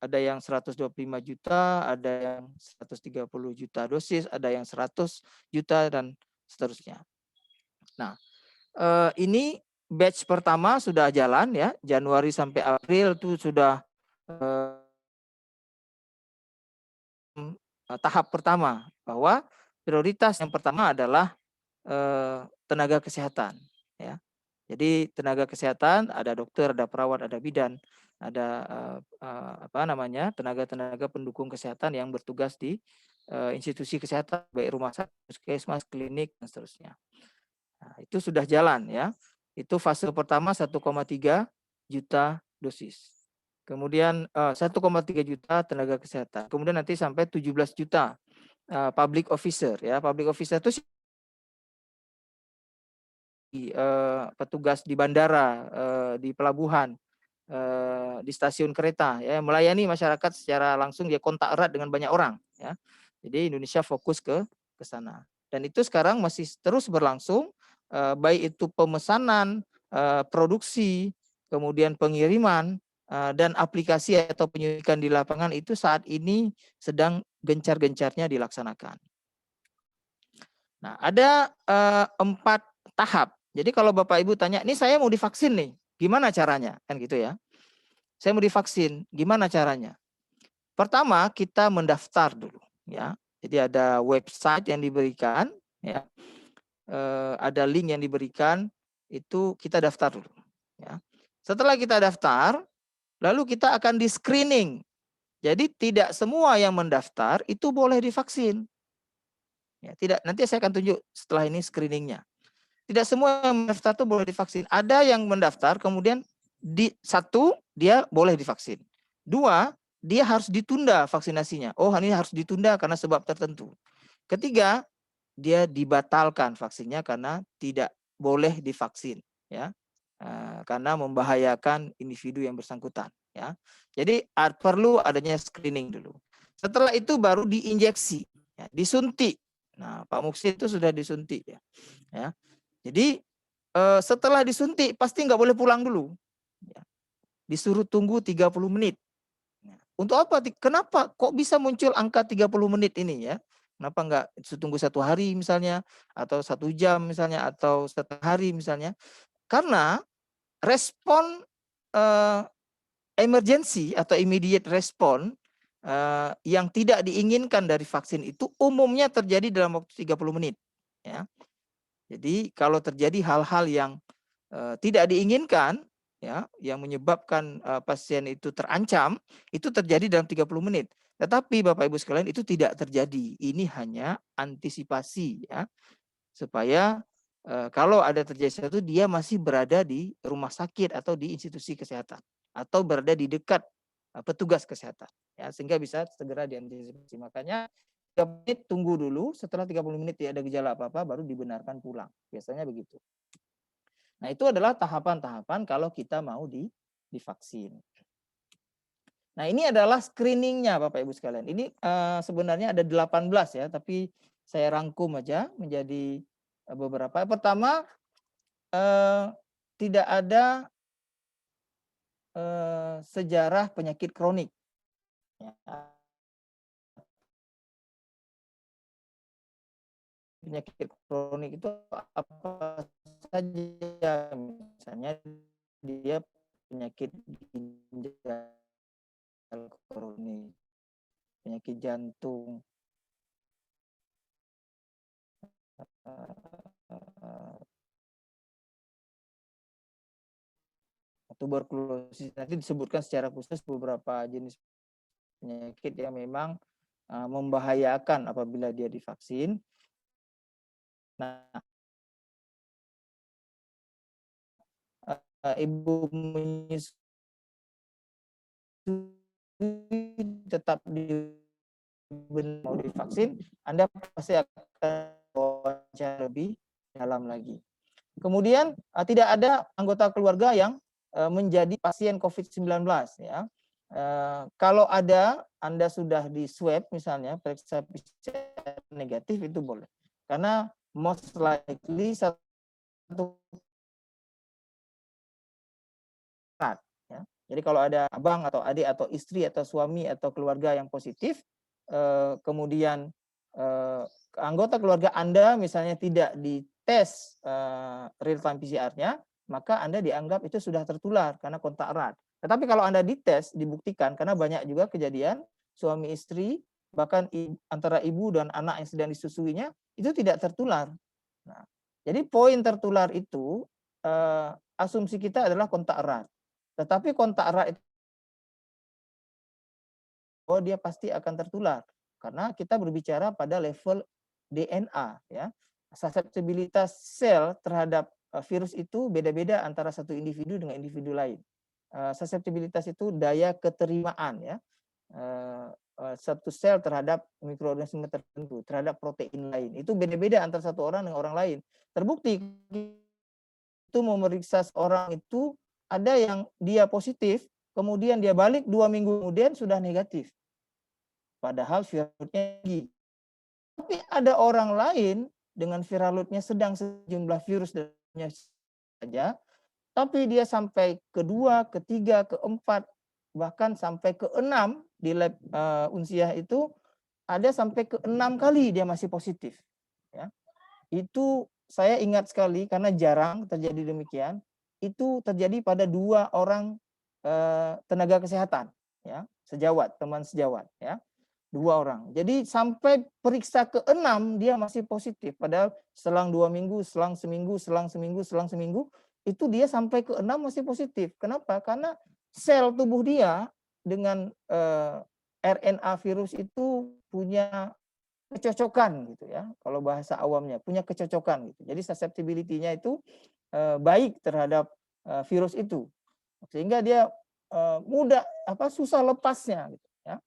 Ada yang 125 juta, ada yang 130 juta dosis, ada yang 100 juta dan seterusnya. Nah, ini batch pertama sudah jalan, ya, Januari sampai April itu sudah tahap pertama, bahwa prioritas yang pertama adalah tenaga kesehatan, ya. Jadi tenaga kesehatan ada dokter, ada perawat, ada bidan, ada tenaga-tenaga pendukung kesehatan yang bertugas di institusi kesehatan, baik rumah sakit, puskesmas, klinik dan seterusnya. Nah, itu sudah jalan, ya. Itu fase pertama 1,3 juta dosis. Kemudian 1,3 juta tenaga kesehatan. Kemudian nanti sampai 17 juta public officer, ya. Public officer itu petugas di bandara, di pelabuhan, di stasiun kereta, ya, melayani masyarakat secara langsung, dia kontak erat dengan banyak orang, ya. Jadi Indonesia fokus ke sana. Dan itu sekarang masih terus berlangsung, baik itu pemesanan, produksi, kemudian pengiriman, dan aplikasi atau penyuntikan di lapangan itu saat ini sedang gencar-gencarnya dilaksanakan. Nah, ada 4 tahap. Jadi kalau Bapak Ibu tanya, ini saya mau divaksin nih, gimana caranya? Kan gitu ya. Saya mau divaksin, gimana caranya? Pertama, kita mendaftar dulu, ya. Jadi ada website yang diberikan, ya. Ada link yang diberikan, itu kita daftar dulu, ya. Setelah kita daftar, lalu kita akan di-screening. Jadi tidak semua yang mendaftar itu boleh divaksin. Ya, tidak, nanti saya akan tunjuk setelah ini screeningnya. Tidak semua yang mendaftar itu boleh divaksin. Ada yang mendaftar, kemudian satu, dia boleh divaksin. Dua, dia harus ditunda vaksinasinya. Oh, ini harus ditunda karena sebab tertentu. Ketiga, dia dibatalkan vaksinnya karena tidak boleh divaksin, ya, karena membahayakan individu yang bersangkutan, ya. Jadi perlu adanya screening dulu. Setelah itu baru diinjeksi, ya, disuntik. Nah, Pak Muksi itu sudah disuntik, ya. Jadi setelah disuntik pasti nggak boleh pulang dulu, ya. Disuruh tunggu 30 menit. Untuk apa? Kenapa kok bisa muncul angka 30 menit ini, ya? Kenapa nggak tunggu 1 hari misalnya, atau 1 jam misalnya, atau setengah hari misalnya? Karena respon emergency atau immediate response yang tidak diinginkan dari vaksin itu umumnya terjadi dalam waktu 30 menit, ya. Jadi kalau terjadi hal-hal yang tidak diinginkan, ya, yang menyebabkan pasien itu terancam, itu terjadi dalam 30 menit. Tetapi Bapak Ibu sekalian, itu tidak terjadi. Ini hanya antisipasi, ya, supaya kalau ada terjadi sesuatu, dia masih berada di rumah sakit atau di institusi kesehatan, atau berada di dekat petugas kesehatan, ya, sehingga bisa segera diantisipasi. Makanya 3 menit tunggu dulu, setelah 30 menit tidak ada gejala apa-apa, baru dibenarkan pulang. Biasanya begitu. Nah, itu adalah tahapan-tahapan kalau kita mau divaksin. Nah, ini adalah screeningnya Bapak Ibu sekalian. Ini sebenarnya ada 18, ya, tapi saya rangkum aja menjadi beberapa. Pertama, tidak ada sejarah penyakit kronik, ya. Penyakit kronik itu apa saja? Misalnya dia penyakit ginjal kronik, penyakit jantung, tuberkulosis. Nanti disebutkan secara khusus beberapa jenis penyakit yang memang membahayakan apabila dia divaksin. Nah, ibu menyusui tetap mau divaksin, Anda pasti akan wawancara lebih dalam lagi. Kemudian tidak ada anggota keluarga yang menjadi pasien COVID-19, ya. Kalau ada, Anda sudah di swab misalnya, periksa PCR negatif, itu boleh. Karena most likely satu, ya. Jadi kalau ada abang atau adik atau istri atau suami atau keluarga yang positif, kemudian anggota keluarga Anda misalnya tidak dites real time PCR-nya, maka Anda dianggap itu sudah tertular karena kontak erat. Tetapi kalau Anda dites, dibuktikan, karena banyak juga kejadian suami istri, bahkan antara ibu dan anak yang sedang disusuinya, itu tidak tertular. Nah, jadi poin tertular itu, asumsi kita adalah kontak erat. Tetapi kontak erat itu, oh, dia pasti akan tertular. Karena kita berbicara pada level DNA, ya. Susceptibilitas sel terhadap virus itu beda-beda antara satu individu dengan individu lain. Susceptibilitas itu daya keterimaan, ya. Satu sel terhadap mikroorganisme tertentu, terhadap protein lain. Itu beda-beda antara satu orang dengan orang lain. Terbukti itu memeriksa seorang itu ada yang dia positif, kemudian dia balik 2 minggu kemudian sudah negatif. Padahal viral loadnya tinggi. Tapi ada orang lain dengan viral loadnya sedang sejumlah virus saja, tapi dia sampai kedua, ketiga, keempat, bahkan sampai ke-6 di lab Unsiah itu ada sampai ke-6 kali dia masih positif. Ya. Itu saya ingat sekali karena jarang terjadi demikian. Itu terjadi pada 2 orang tenaga kesehatan, ya, sejawat, teman sejawat, ya. 2 orang. Jadi sampai periksa ke-6 dia masih positif. Padahal selang 2 minggu, selang seminggu, selang seminggu, selang seminggu, itu dia sampai ke-6 masih positif. Kenapa? Karena sel tubuh dia dengan RNA virus itu punya kecocokan gitu ya. Kalau bahasa awamnya, punya kecocokan gitu. Jadi susceptibility-nya itu baik terhadap virus itu. Sehingga dia mudah susah lepasnya gitu ya.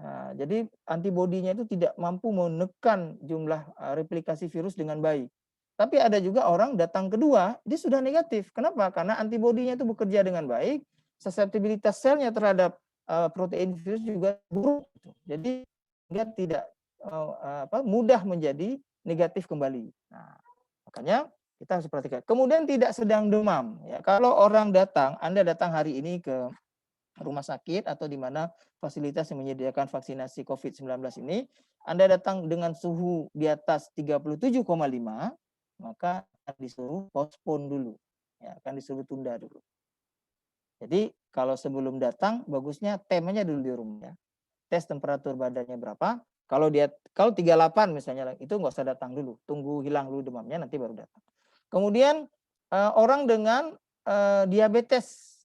Nah, jadi antibodinya itu tidak mampu menekan jumlah replikasi virus dengan baik. Tapi ada juga orang datang kedua, dia sudah negatif. Kenapa? Karena antibodinya itu bekerja dengan baik, susceptibilitas selnya terhadap protein virus juga buruk. Jadi dia tidak mudah menjadi negatif kembali. Nah, makanya kita harus perhatikan. Kemudian tidak sedang demam. Ya, kalau orang datang, Anda datang hari ini ke rumah sakit atau di mana fasilitas yang menyediakan vaksinasi COVID-19 ini, Anda datang dengan suhu di atas 37,5, maka akan disuruh postpone dulu. Ya, akan disuruh tunda dulu. Jadi kalau sebelum datang, bagusnya temanya dulu di rumah. Ya. Tes temperatur badannya berapa. Kalau 38 misalnya, itu nggak usah datang dulu. Tunggu hilang dulu demamnya, nanti baru datang. Kemudian orang dengan diabetes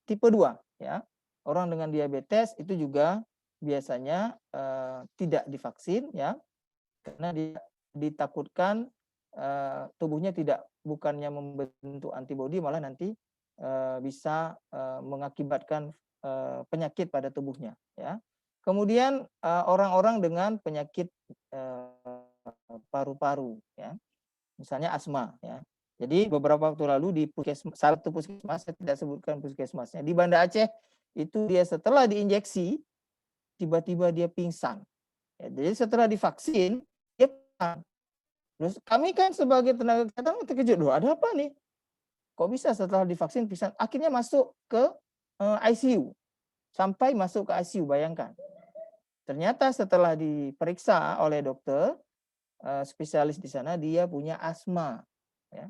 tipe 2 ya. Orang dengan diabetes itu juga biasanya tidak divaksin ya. Karena dia ditakutkan tubuhnya bukannya membentuk antibodi, malah nanti bisa mengakibatkan penyakit pada tubuhnya ya. Kemudian orang-orang dengan penyakit paru-paru ya. Misalnya asma ya. Jadi beberapa waktu lalu di satu puskesmas, saya tidak sebutkan puskesmasnya, di Banda Aceh itu dia setelah diinjeksi tiba-tiba dia pingsan. Ya, jadi setelah divaksin dia pingsan. Terus kami kan sebagai tenaga kesehatan terkejut, loh ada apa nih? Kok bisa setelah divaksin pingsan? Akhirnya masuk ke ICU. Sampai masuk ke ICU, bayangkan. Ternyata setelah diperiksa oleh dokter spesialis di sana, dia punya asma. Ya.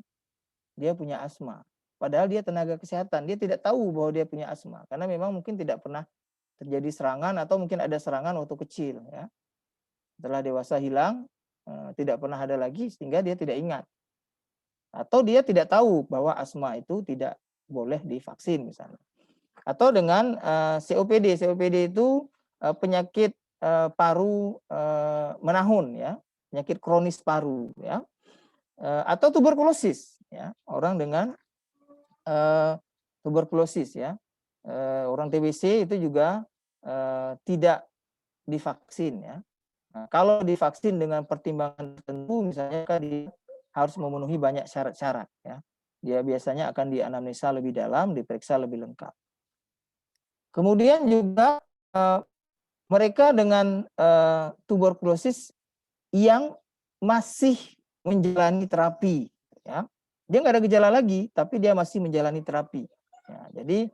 Dia punya asma. Padahal dia tenaga kesehatan, dia tidak tahu bahwa dia punya asma karena memang mungkin tidak pernah terjadi serangan atau mungkin ada serangan waktu kecil ya. Setelah dewasa hilang, tidak pernah ada lagi sehingga dia tidak ingat. Atau dia tidak tahu bahwa asma itu tidak boleh divaksin misalnya. Atau dengan COPD. COPD itu penyakit paru menahun ya, penyakit kronis paru ya. Atau tuberkulosis ya, orang dengan tuberkulosis ya, orang TBC itu juga tidak divaksin ya. Nah, kalau divaksin dengan pertimbangan tertentu, misalnya kan dia harus memenuhi banyak syarat-syarat ya. Dia biasanya akan dianamnesa lebih dalam, diperiksa lebih lengkap. Kemudian juga mereka dengan tuberkulosis yang masih menjalani terapi ya. Dia nggak ada gejala lagi, tapi dia masih menjalani terapi. Ya, jadi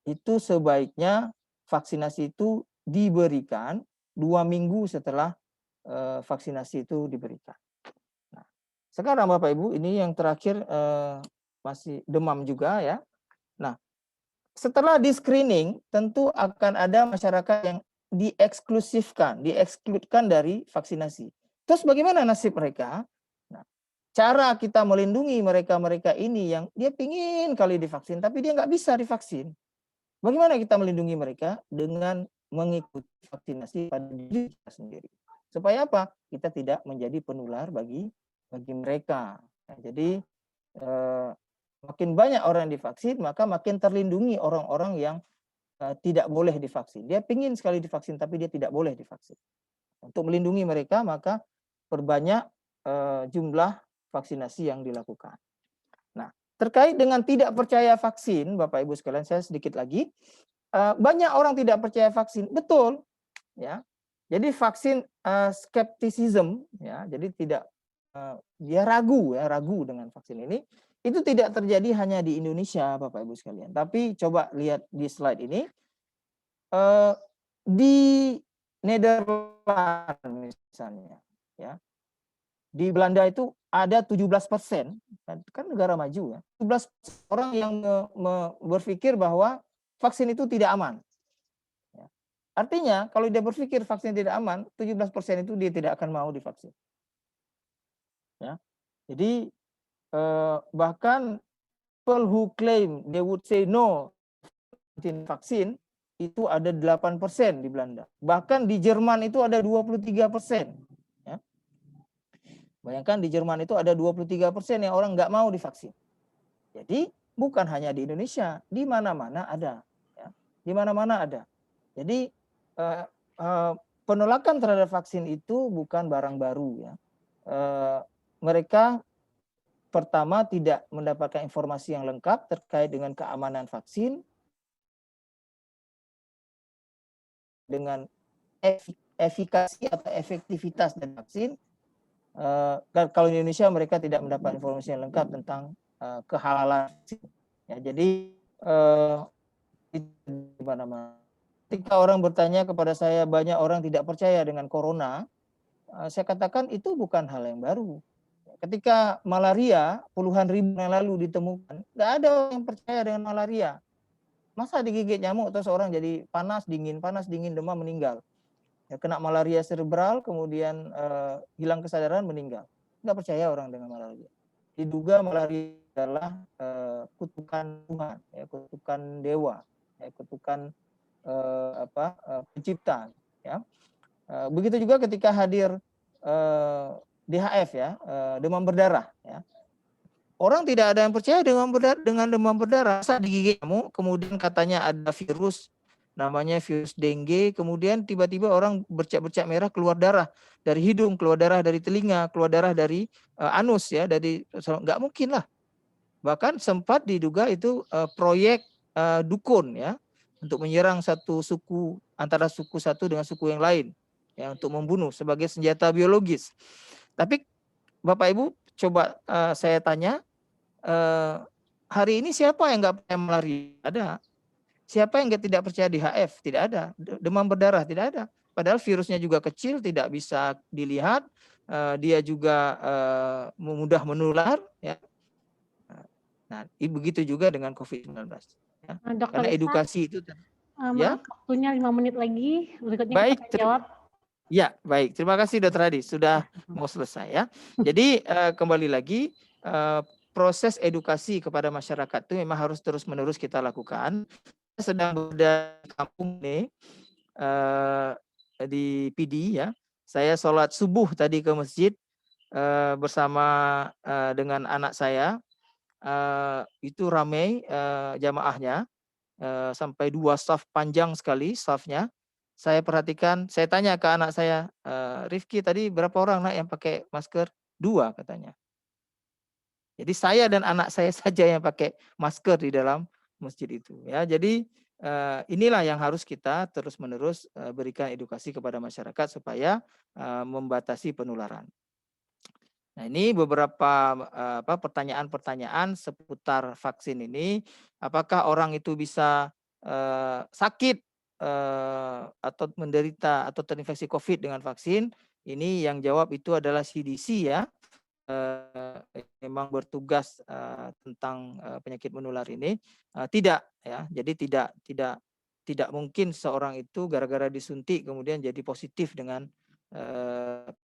itu sebaiknya vaksinasi itu diberikan 2 minggu setelah vaksinasi itu diberikan. Nah, sekarang Bapak Ibu, ini yang terakhir masih demam juga ya. Nah, setelah di screening tentu akan ada masyarakat yang diekskludkan dari vaksinasi. Terus bagaimana nasib mereka? Nah, cara kita melindungi mereka-mereka ini yang dia pingin kali divaksin, tapi dia nggak bisa divaksin. Bagaimana kita melindungi mereka? Dengan mengikuti vaksinasi pada diri kita sendiri. Supaya apa? Kita tidak menjadi penular bagi mereka. Nah, jadi makin banyak orang yang divaksin, maka makin terlindungi orang-orang yang tidak boleh divaksin. Dia pingin sekali divaksin, tapi dia tidak boleh divaksin. Untuk melindungi mereka, maka perbanyak jumlah vaksinasi yang dilakukan. Nah, terkait dengan tidak percaya vaksin, Bapak Ibu sekalian, saya sedikit lagi. Banyak orang tidak percaya vaksin, betul, ya. Jadi vaksin skepticism, ya. Jadi tidak dia ragu dengan vaksin ini. Itu tidak terjadi hanya di Indonesia, Bapak Ibu sekalian. Tapi coba lihat di slide ini. Di Nederland misalnya, ya. Di Belanda itu ada 17%, kan negara maju ya. 17 orang yang berpikir bahwa vaksin itu tidak aman. Ya. Artinya kalau dia berpikir vaksin tidak aman, 17% itu dia tidak akan mau divaksin. Ya. Jadi bahkan people who claim they would say no vaksin itu ada 8% di Belanda. Bahkan di Jerman itu ada 23%. Ya. Bayangkan di Jerman itu ada 23% yang orang nggak mau divaksin. Jadi bukan hanya di Indonesia, di mana-mana ada. Ya. Di mana-mana ada. Jadi penolakan terhadap vaksin itu bukan barang baru. Ya. Mereka pertama tidak mendapatkan informasi yang lengkap terkait dengan keamanan vaksin, dengan efikasi atau efektivitas dari vaksin. Kalau di Indonesia mereka tidak mendapat informasi yang lengkap tentang kehalalan vaksin. Ya, jadi di mana-mana. Ketika orang bertanya kepada saya, banyak orang tidak percaya dengan corona, saya katakan itu bukan hal yang baru. Ketika malaria puluhan ribu yang lalu ditemukan, nggak ada orang yang percaya dengan malaria. Masa digigit nyamuk terus orang jadi panas dingin, demam, meninggal. Ya, kena malaria cerebral, kemudian hilang kesadaran, meninggal. Nggak percaya orang dengan malaria. Diduga malaria adalah kutukan Tuhan, ya, kutukan dewa, ya, kutukan pencipta. Ya. Begitu juga ketika hadir DHF, ya, demam berdarah. Ya. Orang tidak ada yang percaya dengan demam berdarah. Saat digigit nyamuk, kemudian katanya ada virus, namanya virus dengue, kemudian tiba-tiba orang bercak-bercak merah, keluar darah dari hidung, keluar darah dari telinga, keluar darah dari anus, ya, dari nggak mungkin lah. Bahkan sempat diduga itu proyek dukun, ya, untuk menyerang satu suku, antara suku satu dengan suku yang lain, ya, untuk membunuh sebagai senjata biologis. Tapi Bapak Ibu coba saya tanya, hari ini siapa yang nggak percaya malaria? Ada. Siapa yang tidak percaya DHF? Tidak ada. Demam berdarah? Tidak ada. Padahal virusnya juga kecil, tidak bisa dilihat. Dia juga mudah menular. Ya. Nah, begitu juga dengan COVID-19. Ya. Karena edukasi itu. Ya. Maaf, waktunya 5 menit lagi. Berikutnya baik, kita akan jawab. Ya, baik. Terima kasih Dr. Hadi. Sudah mau selesai, ya. Jadi kembali lagi, proses edukasi kepada masyarakat itu memang harus terus-menerus kita lakukan. Saya sedang berada di kampung ini, di PD, ya. Saya sholat subuh tadi ke masjid bersama dengan anak saya. Itu ramai jamaahnya, sampai 2 saf panjang sekali safnya. Saya perhatikan, saya tanya ke anak saya, Rifki tadi berapa orang nak yang pakai masker? 2 katanya. Jadi saya dan anak saya saja yang pakai masker di dalam masjid itu. Ya, jadi inilah yang harus kita terus-menerus berikan edukasi kepada masyarakat supaya membatasi penularan. Nah, ini beberapa pertanyaan-pertanyaan seputar vaksin ini. Apakah orang itu bisa sakit atau menderita atau terinfeksi COVID dengan vaksin? Ini yang jawab itu adalah CDC, ya. Memang bertugas tentang penyakit menular ini. Tidak, ya. Jadi tidak mungkin seorang itu gara-gara disuntik kemudian jadi positif dengan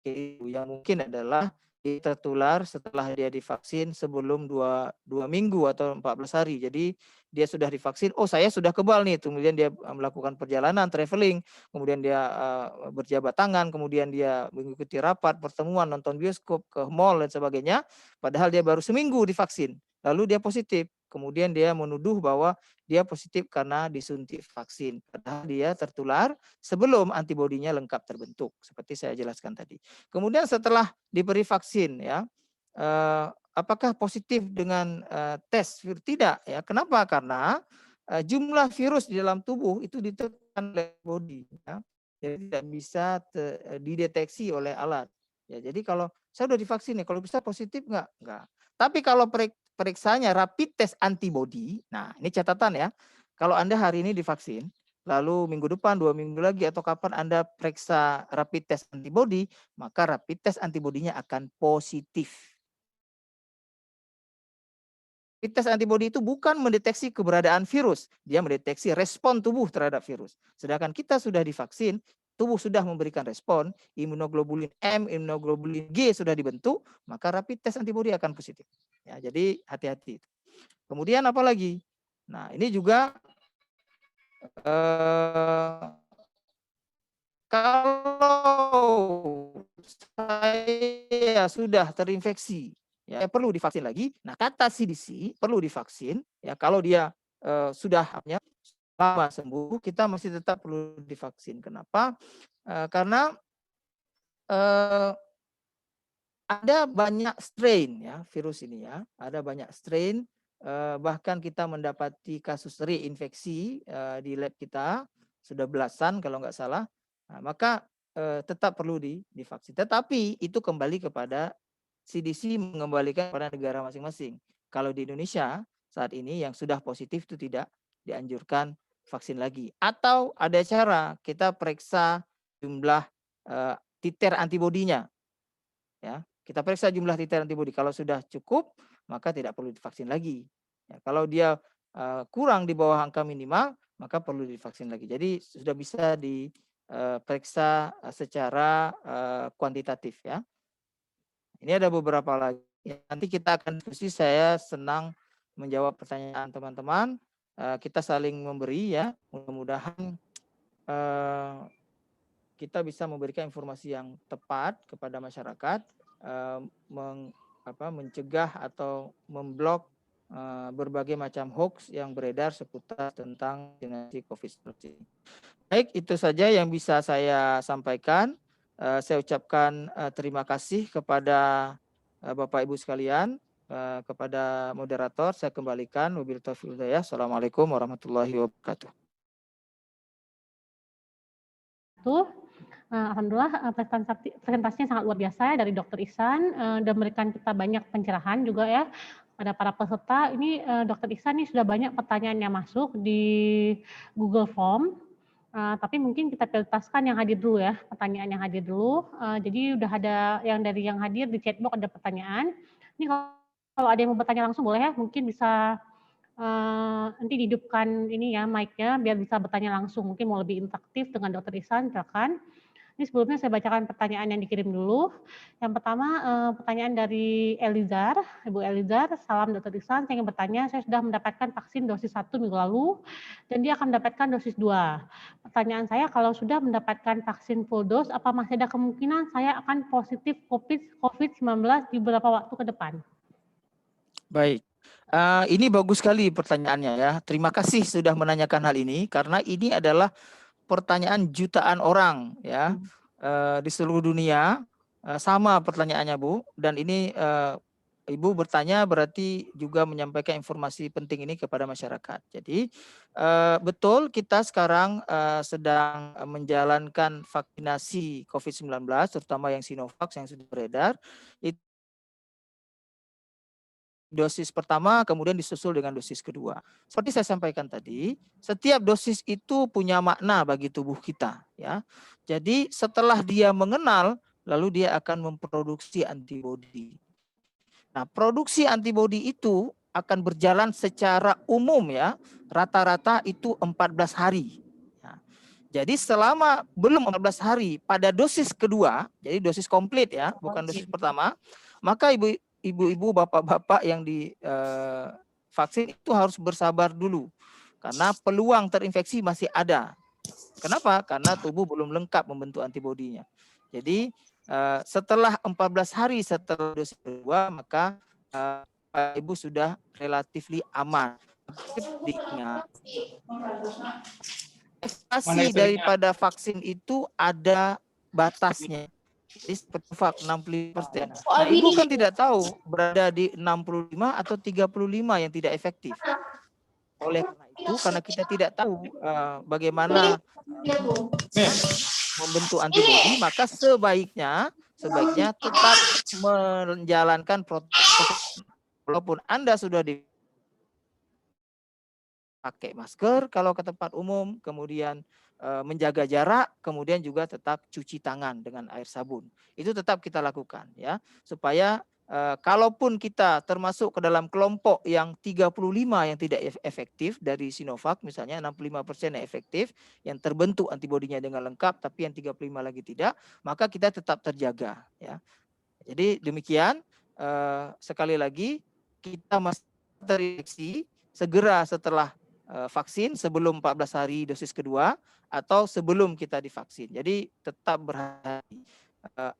yang mungkin adalah tertular setelah dia divaksin sebelum 2 minggu atau 14 hari. Jadi dia sudah divaksin, oh saya sudah kebal nih, kemudian dia melakukan perjalanan, traveling, kemudian dia berjabat tangan, kemudian dia mengikuti rapat, pertemuan, nonton bioskop, ke mall dan sebagainya, padahal dia baru seminggu divaksin, lalu dia positif, kemudian dia menuduh bahwa dia positif karena disuntik vaksin, padahal dia tertular sebelum antibodinya lengkap terbentuk, seperti saya jelaskan tadi. Kemudian setelah diberi vaksin, ya, apakah positif dengan tes virus? Tidak ya. Kenapa? Karena jumlah virus di dalam tubuh itu ditekan oleh body ya. Jadi tidak bisa dideteksi oleh alat. Ya, jadi kalau saya udah divaksin nih, kalau bisa positif enggak? Enggak. Tapi kalau periksanya rapid test antibody, nah ini catatan ya. Kalau Anda hari ini divaksin, lalu minggu depan, 2 minggu lagi, atau kapan Anda periksa rapid test antibody, maka rapid test antibodinya akan positif. Rapid test antibody itu bukan mendeteksi keberadaan virus, dia mendeteksi respon tubuh terhadap virus. Sedangkan kita sudah divaksin, tubuh sudah memberikan respon, imunoglobulin M, imunoglobulin G sudah dibentuk, maka rapid test antibody akan positif. Ya, jadi hati-hati. Kemudian apa lagi? Nah, ini juga kalau saya sudah terinfeksi, ya perlu divaksin lagi. Nah, kata CDC perlu divaksin. Ya, kalau dia sudah lama sembuh, kita masih tetap perlu divaksin. Kenapa? Karena ada banyak strain ya virus ini ya. Ada banyak strain. Bahkan kita mendapati kasus reinfeksi di lab kita sudah belasan kalau nggak salah. Nah, maka tetap perlu divaksin. Tetapi itu kembali kepada CDC mengembalikan pada negara masing-masing. Kalau di Indonesia saat ini yang sudah positif itu tidak dianjurkan vaksin lagi. Atau ada cara kita periksa jumlah titer antibodinya. Ya, kita periksa jumlah titer antibodi. Kalau sudah cukup, maka tidak perlu divaksin lagi. Ya, kalau dia kurang di bawah angka minimal, maka perlu divaksin lagi. Jadi sudah bisa diperiksa secara kuantitatif ya. Ini ada beberapa lagi. Nanti kita akan diskusi. Saya senang menjawab pertanyaan teman-teman. Kita saling memberi ya. Mudah-mudahan kita bisa memberikan informasi yang tepat kepada masyarakat, mencegah atau memblok berbagai macam hoax yang beredar seputar tentang vaksinasi COVID-19. Baik, itu saja yang bisa saya sampaikan. Saya ucapkan terima kasih kepada Bapak Ibu sekalian, kepada moderator. Saya kembalikan. Wabillahi taufiq wal hidayah. Assalamualaikum warahmatullahi wabarakatuh. Alhamdulillah presentasinya sangat luar biasa ya dari Dr. Ihsan dan memberikan kita banyak pencerahan juga ya pada para peserta. Ini Dr. Ihsan ini sudah banyak pertanyaan yang masuk di Google Form, tapi mungkin kita prioritaskan yang hadir dulu ya, pertanyaan yang hadir dulu. Jadi udah ada yang dari yang hadir di chatbox ada pertanyaan. Ini kalau ada yang mau bertanya langsung boleh ya, mungkin bisa nanti dihidupkan ini ya mic-nya biar bisa bertanya langsung, mungkin mau lebih interaktif dengan Dr. Ihsan, silakan. Ini sebelumnya saya bacakan pertanyaan yang dikirim dulu. Yang pertama pertanyaan dari Elizar, Ibu Elizar, salam Dr. Ihsan, saya ingin bertanya, saya sudah mendapatkan vaksin dosis 1 minggu lalu dan dia akan mendapatkan dosis 2. Pertanyaan saya, kalau sudah mendapatkan vaksin full dose, apa masih ada kemungkinan saya akan positif COVID-19 di beberapa waktu ke depan? Baik. Ini bagus sekali pertanyaannya ya. Terima kasih sudah menanyakan hal ini karena ini adalah pertanyaan jutaan orang ya di seluruh dunia sama pertanyaannya Bu, dan ini Ibu bertanya berarti juga menyampaikan informasi penting ini kepada masyarakat. Jadi betul kita sekarang sedang menjalankan vaksinasi COVID-19 terutama yang Sinovac yang sudah beredar. Dosis pertama kemudian disusul dengan dosis kedua. Seperti saya sampaikan tadi, setiap dosis itu punya makna bagi tubuh kita ya. Jadi setelah dia mengenal, lalu dia akan memproduksi antibodi. Nah, produksi antibodi itu akan berjalan secara umum ya, rata-rata itu 14 hari. Ya. Jadi selama belum 14 hari pada dosis kedua, jadi dosis komplit ya, bukan dosis pertama, maka ibu-ibu, bapak-bapak yang divaksin itu harus bersabar dulu karena peluang terinfeksi masih ada. Kenapa? Karena tubuh belum lengkap membentuk antibodinya. Jadi setelah 14 hari setelah dosis kedua, maka ibu sudah relatif aman. Diingat, efekasi daripada vaksin itu ada batasnya. Jadi Sinovac 65%. Nah, Ibu kan tidak tahu berada di 65 atau 35 yang tidak efektif. Oleh karena itu, karena kita tidak tahu bagaimana membentuk antibodi, maka sebaiknya tetap menjalankan protokol. Walaupun Anda sudah dipakai masker kalau ke tempat umum, kemudian menjaga jarak, kemudian juga tetap cuci tangan dengan air sabun. Itu tetap kita lakukan ya, supaya kalaupun kita termasuk ke dalam kelompok yang 35 yang tidak efektif dari Sinovac, misalnya 65% yang efektif, yang terbentuk antibodinya dengan lengkap, tapi yang 35 lagi tidak, maka kita tetap terjaga ya. Jadi demikian, sekali lagi kita masih terinfeksi segera setelah vaksin, sebelum 14 hari dosis kedua atau sebelum kita divaksin. Jadi tetap berhati-hati.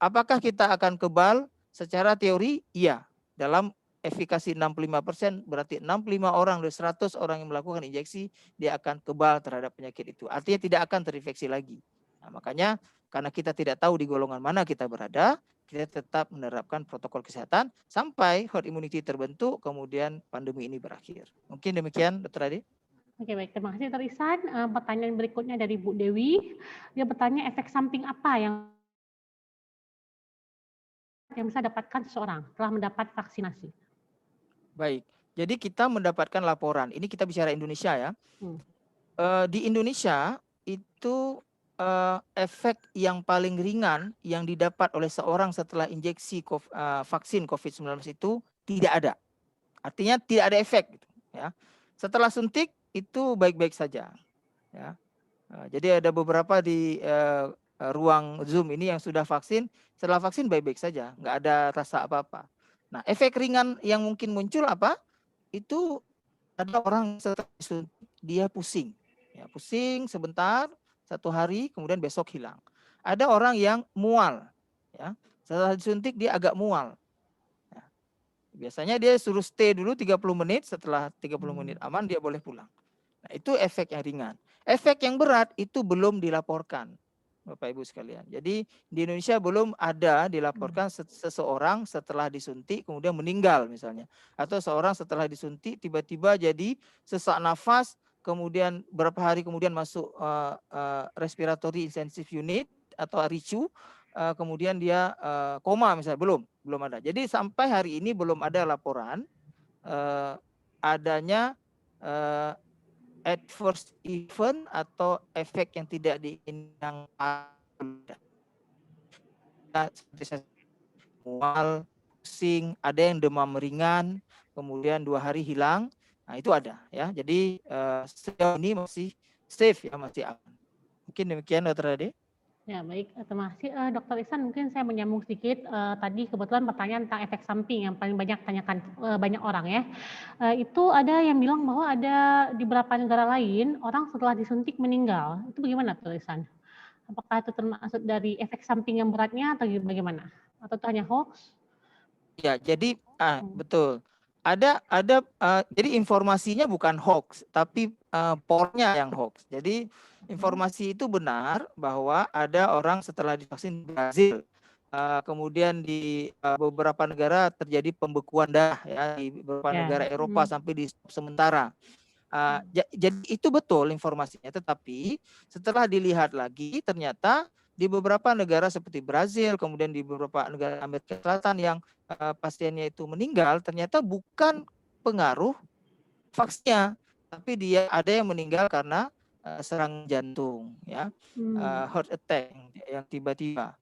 Apakah kita akan kebal? Secara teori iya. Dalam efikasi 65%, berarti 65 orang dari 100 orang yang melakukan injeksi dia akan kebal terhadap penyakit itu. Artinya tidak akan terinfeksi lagi. Nah, makanya karena kita tidak tahu di golongan mana kita berada, kita tetap menerapkan protokol kesehatan sampai herd immunity terbentuk, kemudian pandemi ini berakhir. Mungkin demikian, Dr. Adi. Oke, baik. Terima kasih, Dr. Ihsan. Pertanyaan berikutnya dari Bu Dewi. Dia bertanya efek samping apa yang bisa dapatkan seseorang setelah mendapat vaksinasi? Baik, jadi kita mendapatkan laporan. Ini kita bicara Indonesia ya. Di Indonesia itu efek yang paling ringan yang didapat oleh seorang setelah injeksi vaksin COVID-19 itu tidak ada. Artinya tidak ada efek. Gitu, ya. Setelah suntik itu baik-baik saja. Ya. Jadi ada beberapa di ruang Zoom ini yang sudah vaksin, setelah vaksin baik-baik saja, nggak ada rasa apa-apa. Nah, efek ringan yang mungkin muncul apa? Itu ada orang setelah disuntik dia pusing, ya, pusing sebentar, 1 hari, kemudian besok hilang. Ada orang yang mual, ya, setelah disuntik dia agak mual. Ya. Biasanya dia suruh stay dulu 30 menit, setelah 30 menit aman dia boleh pulang. Nah, itu efek yang ringan. Efek yang berat itu belum dilaporkan, Bapak Ibu sekalian. Jadi di Indonesia belum ada dilaporkan seseorang setelah disuntik kemudian meninggal misalnya. Atau seorang setelah disuntik tiba-tiba jadi sesak nafas, kemudian berapa hari kemudian masuk respiratory intensive unit atau RICU, kemudian dia koma misalnya. Belum ada. Jadi sampai hari ini belum ada laporan adanya adverse event atau efek yang tidak diinginkan, seperti mual, pusing, ada yang demam ringan, kemudian 2 hari hilang. Nah, itu ada ya. Jadi sejauh ini masih safe ya, masih aman. Mungkin demikian, Dr. Ade. Ya, baik. Terima kasih, Dr. Ihsan. Mungkin saya menyambung sedikit. Tadi kebetulan pertanyaan tentang efek samping yang paling banyak tanyakan banyak orang ya. Itu ada yang bilang bahwa ada di beberapa negara lain orang setelah disuntik meninggal. Itu bagaimana, Dr. Ihsan? Apakah itu termasuk dari efek samping yang beratnya atau bagaimana? Atau itu hanya hoax? Ya, jadi betul. Ada jadi informasinya bukan hoax, tapi polnya yang hoax. Jadi informasi itu benar bahwa ada orang setelah divaksin di Brazil, kemudian di beberapa negara terjadi pembekuan darah ya, di beberapa negara Eropa sampai di stop sementara. Jadi itu betul informasinya, tetapi setelah dilihat lagi ternyata di beberapa negara seperti Brazil, kemudian di beberapa negara Amerika Selatan yang pasiennya itu meninggal, ternyata bukan pengaruh vaksinnya, tapi dia ada yang meninggal karena serangan jantung, ya, heart attack yang tiba-tiba.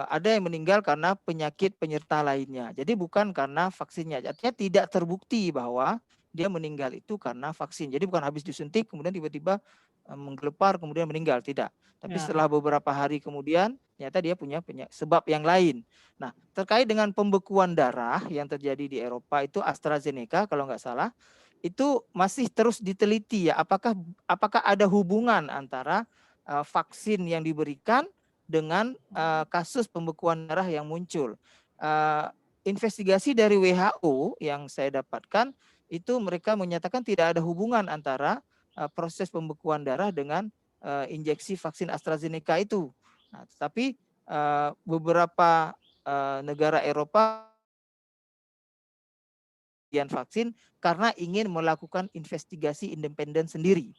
Ada yang meninggal karena penyakit penyerta lainnya. Jadi bukan karena vaksinnya. Artinya tidak terbukti bahwa dia meninggal itu karena vaksin. Jadi bukan habis disuntik kemudian tiba-tiba menggelepar kemudian meninggal, tidak. Tapi setelah beberapa hari kemudian ternyata dia punya sebab yang lain. Nah, terkait dengan pembekuan darah yang terjadi di Eropa itu AstraZeneca kalau nggak salah, itu masih terus diteliti ya, apakah ada hubungan antara vaksin yang diberikan dengan kasus pembekuan darah yang muncul. Investigasi dari WHO yang saya dapatkan itu mereka menyatakan tidak ada hubungan antara proses pembekuan darah dengan injeksi vaksin AstraZeneca itu. Nah, tapi beberapa negara Eropa vaksin karena ingin melakukan investigasi independen sendiri.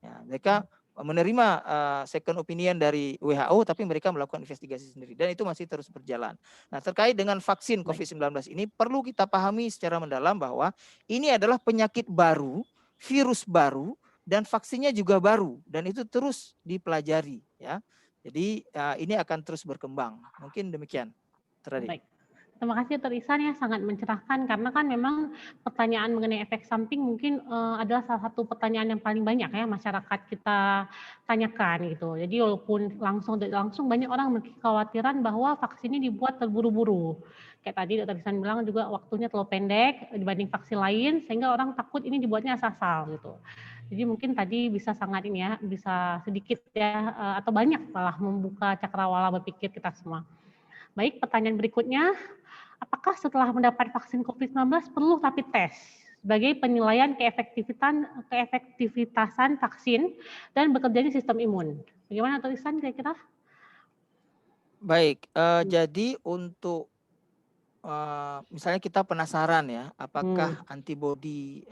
Ya, mereka menerima second opinion dari WHO, tapi mereka melakukan investigasi sendiri, dan itu masih terus berjalan. Nah, terkait dengan vaksin COVID-19 ini, perlu kita pahami secara mendalam bahwa ini adalah penyakit baru, virus baru, dan vaksinnya juga baru, dan itu terus dipelajari. Ya, jadi ini akan terus berkembang. Mungkin demikian. Baik. Terima kasih Dr. Ihsan ya, sangat mencerahkan karena kan memang pertanyaan mengenai efek samping mungkin adalah salah satu pertanyaan yang paling banyak ya masyarakat kita tanyakan gitu. Jadi walaupun langsung tidak langsung banyak orang memiliki kekhawatiran bahwa vaksin ini dibuat terburu-buru. Kayak tadi Dr. Ihsan bilang juga waktunya terlalu pendek dibanding vaksin lain sehingga orang takut ini dibuatnya asal-asal gitu. Jadi mungkin tadi bisa sangat ini ya, bisa sedikit ya atau banyak malah membuka cakrawala berpikir kita semua. Baik, pertanyaan berikutnya. Apakah setelah mendapat vaksin COVID-19 perlu rapid test sebagai penilaian keefektivitasan vaksin dan bekerjanya sistem imun? Bagaimana Dr. Ihsan kira-kira? Baik, jadi untuk misalnya kita penasaran ya, apakah antibodi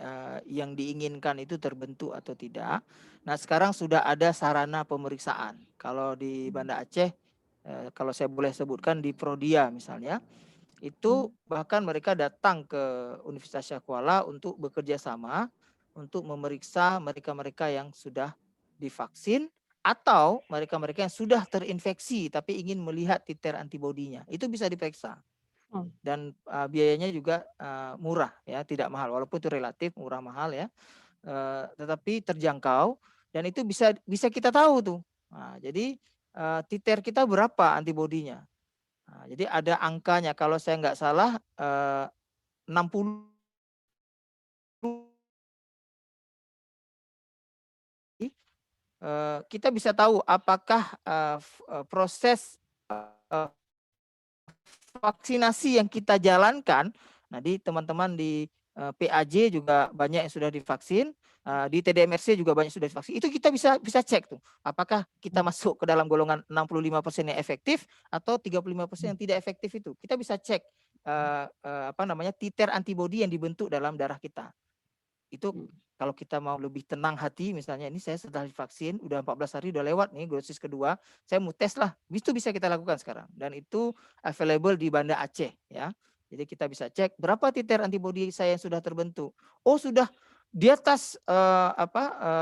yang diinginkan itu terbentuk atau tidak. Nah, sekarang sudah ada sarana pemeriksaan. Kalau di Banda Aceh, kalau saya boleh sebutkan di Prodia misalnya, itu bahkan mereka datang ke Universitas Syakuala untuk bekerja sama untuk memeriksa mereka-mereka yang sudah divaksin atau mereka-mereka yang sudah terinfeksi tapi ingin melihat titer antibodinya. Itu bisa diperiksa. Dan biayanya juga murah ya, tidak mahal, walaupun itu relatif murah mahal ya, tetapi terjangkau, dan itu bisa kita tahu tuh. Nah, jadi titer kita berapa antibodinya. Nah, jadi ada angkanya, kalau saya nggak salah 60. Kita bisa tahu apakah proses vaksinasi yang kita jalankan. Nah, di teman-teman di PAJ juga banyak yang sudah divaksin, di TDMRC juga banyak sudah divaksin. Itu kita bisa cek tuh, apakah kita masuk ke dalam golongan 65% yang efektif atau 35% yang tidak efektif itu. Kita bisa cek titer antibodi yang dibentuk dalam darah kita. Itu kalau kita mau lebih tenang hati, misalnya ini saya setelah divaksin, udah 14 hari udah lewat nih dosis kedua, saya mau tes lah. Itu bisa kita lakukan sekarang. Dan itu available di Banda Aceh ya. Jadi kita bisa cek berapa titer antibodi saya yang sudah terbentuk. Oh, sudah di atas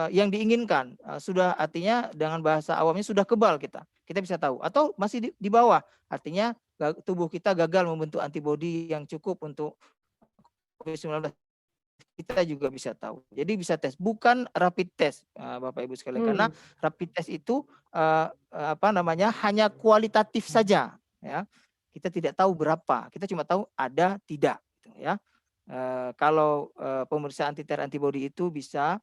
yang diinginkan. Sudah, artinya dengan bahasa awamnya sudah kebal kita. Kita bisa tahu. Atau masih di bawah. Artinya tubuh kita gagal membentuk antibodi yang cukup untuk COVID-19. Kita juga bisa tahu. Jadi bisa tes, bukan rapid test, Bapak Ibu sekalian, karena rapid test itu hanya kualitatif saja, ya. Kita tidak tahu berapa, kita cuma tahu ada tidak, gitu, ya. Kalau pemeriksaan titer antibodi itu bisa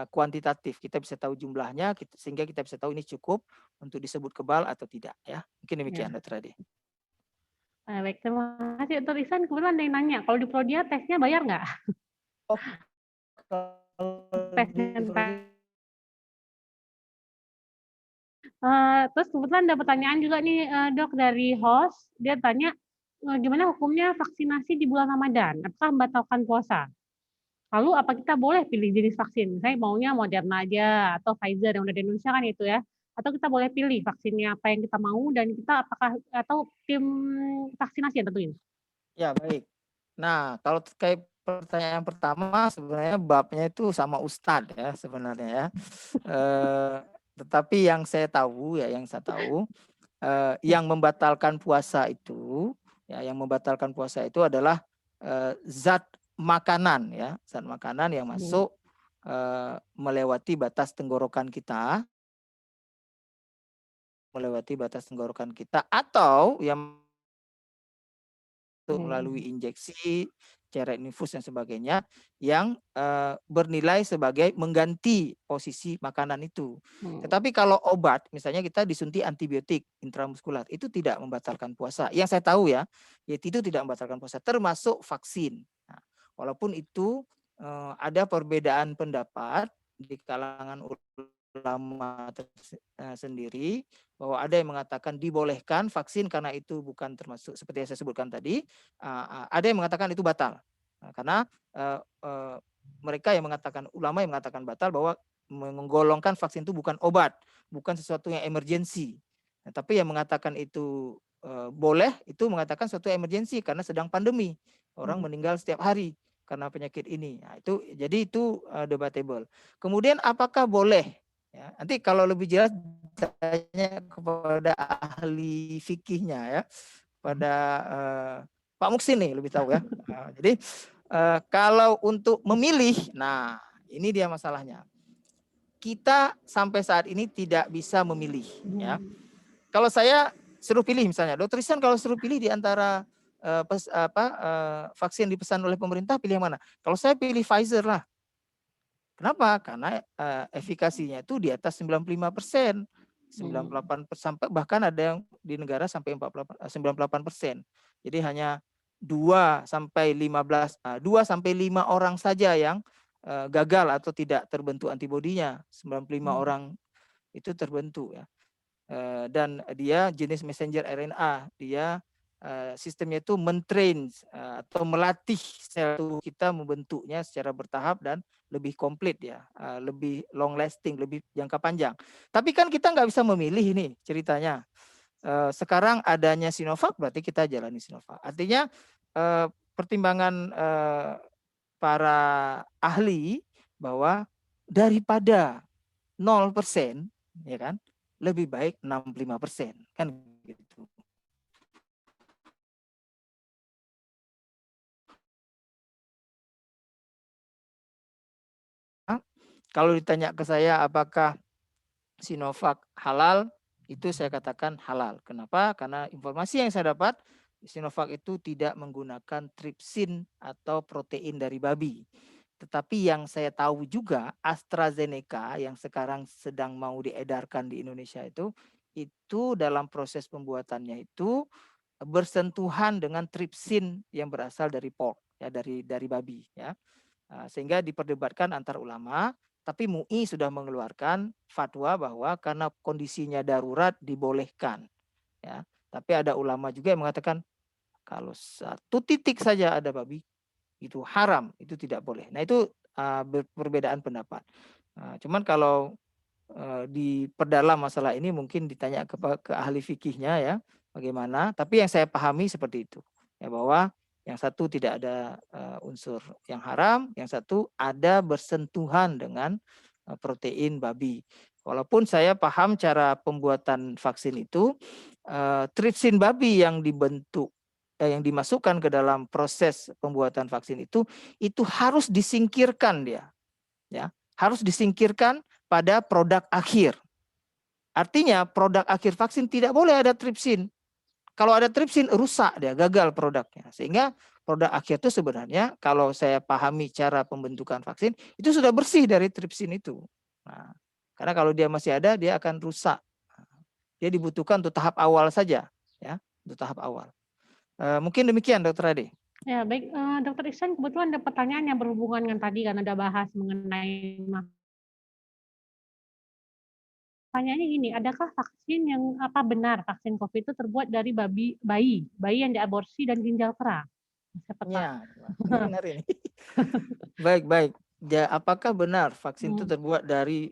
kuantitatif, kita bisa tahu jumlahnya, sehingga kita bisa tahu ini cukup untuk disebut kebal atau tidak, ya. Mungkin demikian, Dr. Ade. Baik, terima kasih Dr. Ihsan. Kebetulan ada yang nanya, kalau di Prodia tesnya bayar nggak? Terus kebetulan ada pertanyaan juga nih Dok dari host, dia tanya gimana hukumnya vaksinasi di bulan Ramadan? Apakah membatalkan puasa? Lalu apa kita boleh pilih jenis vaksin? Saya maunya Moderna aja atau Pfizer yang udah di Indonesia kan itu ya? Atau kita boleh pilih vaksinnya apa yang kita mau dan kita apakah atau tim vaksinasi yang tentuin? Ya, baik. Nah, kalau terkait pertanyaan pertama, sebenarnya babnya itu sama Ustadz ya sebenarnya ya. Tetapi yang saya tahu yang membatalkan puasa itu adalah zat makanan ya, zat makanan yang masuk melewati batas tenggorokan kita, atau yang melalui injeksi, cairan infus dan sebagainya, yang bernilai sebagai mengganti posisi makanan itu. Tetapi kalau obat, misalnya kita disuntik antibiotik intramuskular, itu tidak membatalkan puasa. Yang saya tahu ya, itu tidak membatalkan puasa, termasuk vaksin. Nah, walaupun itu ada perbedaan pendapat di kalangan ulama sendiri, bahwa ada yang mengatakan dibolehkan vaksin karena itu bukan termasuk seperti yang saya sebutkan tadi, ada yang mengatakan itu batal. Karena mereka yang mengatakan, ulama yang mengatakan batal bahwa menggolongkan vaksin itu bukan obat, bukan sesuatu yang emergensi. Tapi yang mengatakan itu boleh, itu mengatakan suatu emergensi karena sedang pandemi, orang meninggal setiap hari karena penyakit ini. Nah, jadi itu debatable. Kemudian apakah boleh? Ya, nanti kalau lebih jelas tanya kepada ahli fikihnya ya, pada Pak Muksin nih lebih tahu ya. Jadi kalau untuk memilih, nah ini dia masalahnya. Kita sampai saat ini tidak bisa memilih. Ya, kalau saya suruh pilih misalnya, Dokter Ihsan kalau suruh pilih di antara vaksin dipesan oleh pemerintah, pilih yang mana? Kalau saya pilih Pfizer lah. Kenapa? Karena efikasinya itu di atas 95%, 98% sampai bahkan ada yang di negara sampai 98%. Jadi hanya 2 sampai 5 orang saja yang gagal atau tidak terbentuk antibodinya. 95 orang itu terbentuk ya. Dan dia jenis messenger RNA, dia sistemnya itu mentrain atau melatih sel tubuh kita membentuknya secara bertahap dan lebih komplit ya, lebih long lasting, lebih jangka panjang. Tapi kan kita nggak bisa memilih ini ceritanya. Sekarang adanya Sinovac berarti kita jalani Sinovac. Artinya pertimbangan para ahli bahwa daripada 0%, ya kan, lebih baik 65%, kan gitu. Kalau ditanya ke saya apakah Sinovac halal, itu saya katakan halal. Kenapa? Karena informasi yang saya dapat, Sinovac itu tidak menggunakan tripsin atau protein dari babi. Tetapi yang saya tahu juga AstraZeneca yang sekarang sedang mau diedarkan di Indonesia itu dalam proses pembuatannya itu bersentuhan dengan tripsin yang berasal dari pork, ya, dari babi, ya. Sehingga diperdebatkan antar ulama, tapi MUI sudah mengeluarkan fatwa bahwa karena kondisinya darurat dibolehkan, ya. Tapi ada ulama juga yang mengatakan kalau 1 titik saja ada babi itu haram, itu tidak boleh. Nah itu perbedaan pendapat. Cuman kalau diperdalam masalah ini mungkin ditanya ke ahli fikihnya ya bagaimana. Tapi yang saya pahami seperti itu ya, bahwa yang satu tidak ada unsur yang haram, yang satu ada bersentuhan dengan protein babi. Walaupun saya paham cara pembuatan vaksin itu, tripsin babi yang dibentuk, yang dimasukkan ke dalam proses pembuatan vaksin itu harus disingkirkan dia, ya, harus disingkirkan pada produk akhir. Artinya produk akhir vaksin tidak boleh ada tripsin. Kalau ada tripsin rusak dia, gagal produknya. Sehingga produk akhir itu sebenarnya kalau saya pahami cara pembentukan vaksin itu sudah bersih dari tripsin itu. Nah, karena kalau dia masih ada dia akan rusak. Dia dibutuhkan untuk tahap awal saja, ya, untuk tahap awal. Mungkin demikian Dokter Ade. Ya baik, Dokter Ihsan kebetulan ada pertanyaan yang berhubungan dengan tadi kan ada bahas mengenai pertanyaannya gini, adakah vaksin yang benar vaksin COVID itu terbuat dari bayi yang diaborsi dan ginjal kera? Ya, benar ini. Baik. Ya, apakah benar vaksin itu terbuat dari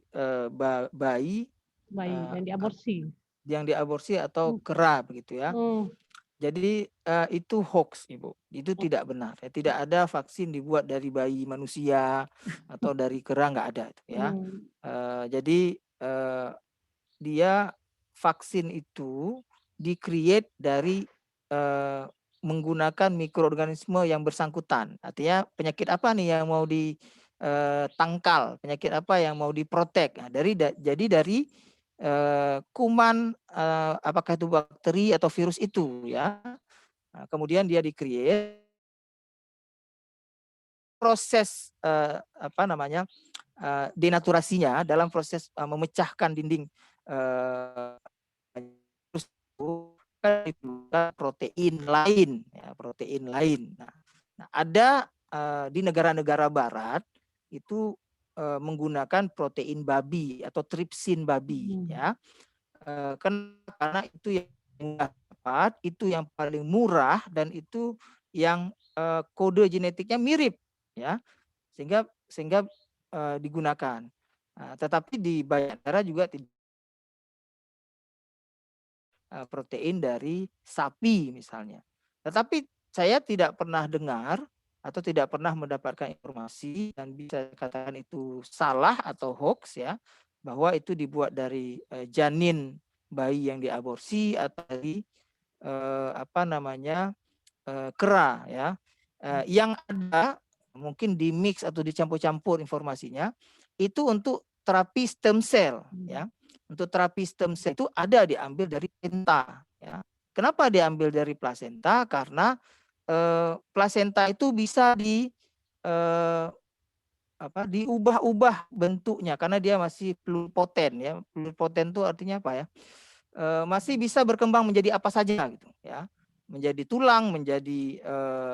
bayi yang diaborsi? Yang diaborsi atau kera begitu ya? Jadi itu hoax, Ibu. Itu tidak benar. Ya. Tidak ada vaksin dibuat dari bayi manusia atau dari kera, nggak ada itu ya. Jadi dia vaksin itu di-create dari menggunakan mikroorganisme yang bersangkutan. Artinya penyakit apa nih yang mau ditangkal, penyakit apa yang mau diprotek. Nah, jadi dari kuman, apakah itu bakteri atau virus itu ya. Nah, kemudian dia di-create proses denaturasinya dalam proses memecahkan dinding protein lain ya, protein lain. Nah ada di negara-negara barat itu menggunakan protein babi atau tripsin babi, ya. Karena itu yang mudah dapat, itu yang paling murah, dan itu yang kode genetiknya mirip, ya, sehingga digunakan. Tetapi di banyak negara juga protein dari sapi misalnya. Tetapi saya tidak pernah dengar atau tidak pernah mendapatkan informasi, dan bisa katakan itu salah atau hoax, ya, bahwa itu dibuat dari janin bayi yang diaborsi atau dari kera, ya. Yang ada mungkin di mix atau dicampur-campur informasinya itu untuk terapi stem cell, ya. Untuk terapi stem cell itu ada diambil dari plasenta, ya. Kenapa diambil dari plasenta? Karena plasenta itu bisa diubah-ubah bentuknya karena dia masih pluripoten, ya. Pluripoten itu artinya apa, ya? Masih bisa berkembang menjadi apa saja gitu, ya. Menjadi tulang, menjadi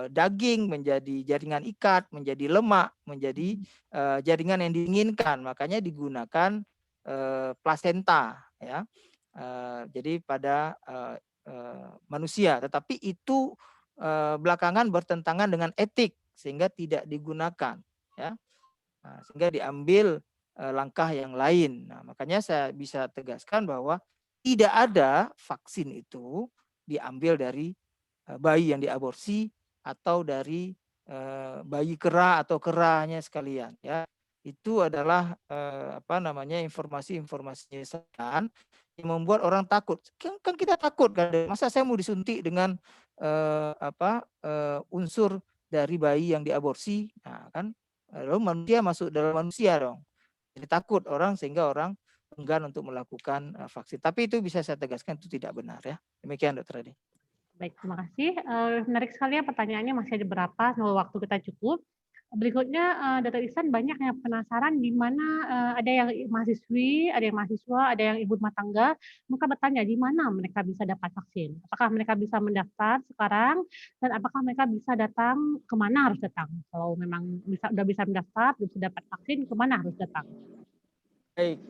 daging, menjadi jaringan ikat, menjadi lemak, menjadi jaringan yang diinginkan. Makanya digunakan plasenta, ya. Jadi pada manusia, tetapi itu belakangan bertentangan dengan etik sehingga tidak digunakan, ya. Sehingga diambil langkah yang lain. Nah, makanya saya bisa tegaskan bahwa tidak ada vaksin itu diambil dari bayi yang diaborsi atau dari bayi kera atau keranya sekalian, ya. Itu adalah informasi-informasi yang membuat orang takut. Kan kita takut kan, masa saya mau disuntik dengan unsur dari bayi yang diaborsi. Nah, kan lalu manusia masuk dalam manusia dong. Jadi takut orang sehingga orang enggan untuk melakukan vaksin. Tapi itu bisa saya tegaskan itu tidak benar, ya. Demikian Dr. Adi. Baik, terima kasih. Menarik sekali ya pertanyaannya, masih ada beberapa, semoga waktu kita cukup. Berikutnya, Dr. Ihsan banyak yang penasaran di mana ada yang mahasiswi, ada yang mahasiswa, ada yang ibu rumah tangga, mereka bertanya di mana mereka bisa dapat vaksin. Apakah mereka bisa mendaftar sekarang, dan apakah mereka bisa datang, kemana harus datang? Kalau memang udah bisa mendaftar, bisa dapat vaksin, kemana harus datang? Baik,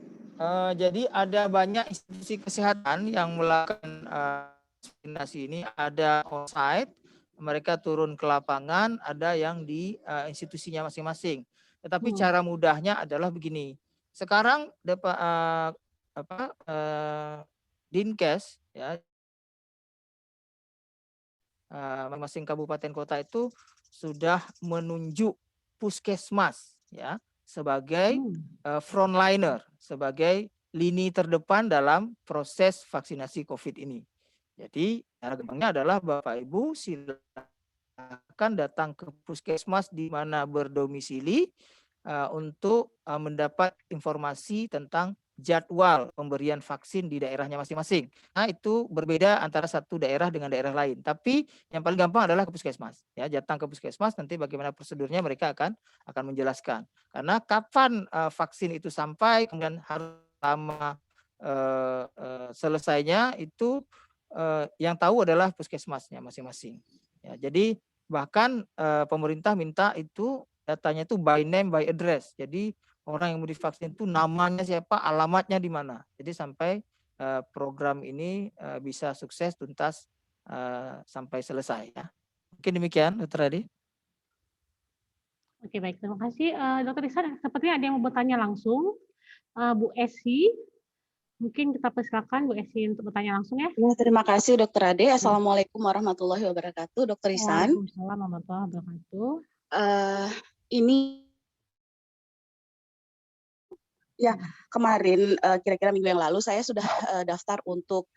jadi ada banyak institusi kesehatan yang melakukan vaksinasi ini, ada on-site, mereka turun ke lapangan, ada yang di institusinya masing-masing. Tetapi cara mudahnya adalah begini. Sekarang Dinkes, ya, masing-masing kabupaten kota itu sudah menunjuk puskesmas, ya, sebagai frontliner, sebagai lini terdepan dalam proses vaksinasi COVID ini. Jadi cara gampangnya adalah Bapak Ibu silakan datang ke puskesmas di mana berdomisili untuk mendapat informasi tentang jadwal pemberian vaksin di daerahnya masing-masing. Nah, itu berbeda antara satu daerah dengan daerah lain. Tapi yang paling gampang adalah ke puskesmas. Ya, datang ke puskesmas, nanti bagaimana prosedurnya mereka akan menjelaskan. Karena kapan vaksin itu sampai, kemudian harus lama selesainya itu yang tahu adalah puskesmasnya masing-masing. Ya, jadi bahkan pemerintah minta itu datanya itu by name by address. Jadi orang yang mau divaksin itu namanya siapa, alamatnya di mana. Jadi sampai program ini bisa sukses tuntas sampai selesai, ya. Mungkin demikian, Dr. Adi. Oke, baik, terima kasih. Dr. Ihsan, sepertinya ada yang mau bertanya langsung. Bu Esi, mungkin kita persilakan Bu Esi untuk bertanya langsung, ya. Ya, terima kasih Dr. Ade. Assalamualaikum warahmatullahi wabarakatuh, Dr. Ihsan. Waalaikumsalam warahmatullahi wabarakatuh. Ini ya kemarin kira-kira minggu yang lalu saya sudah daftar untuk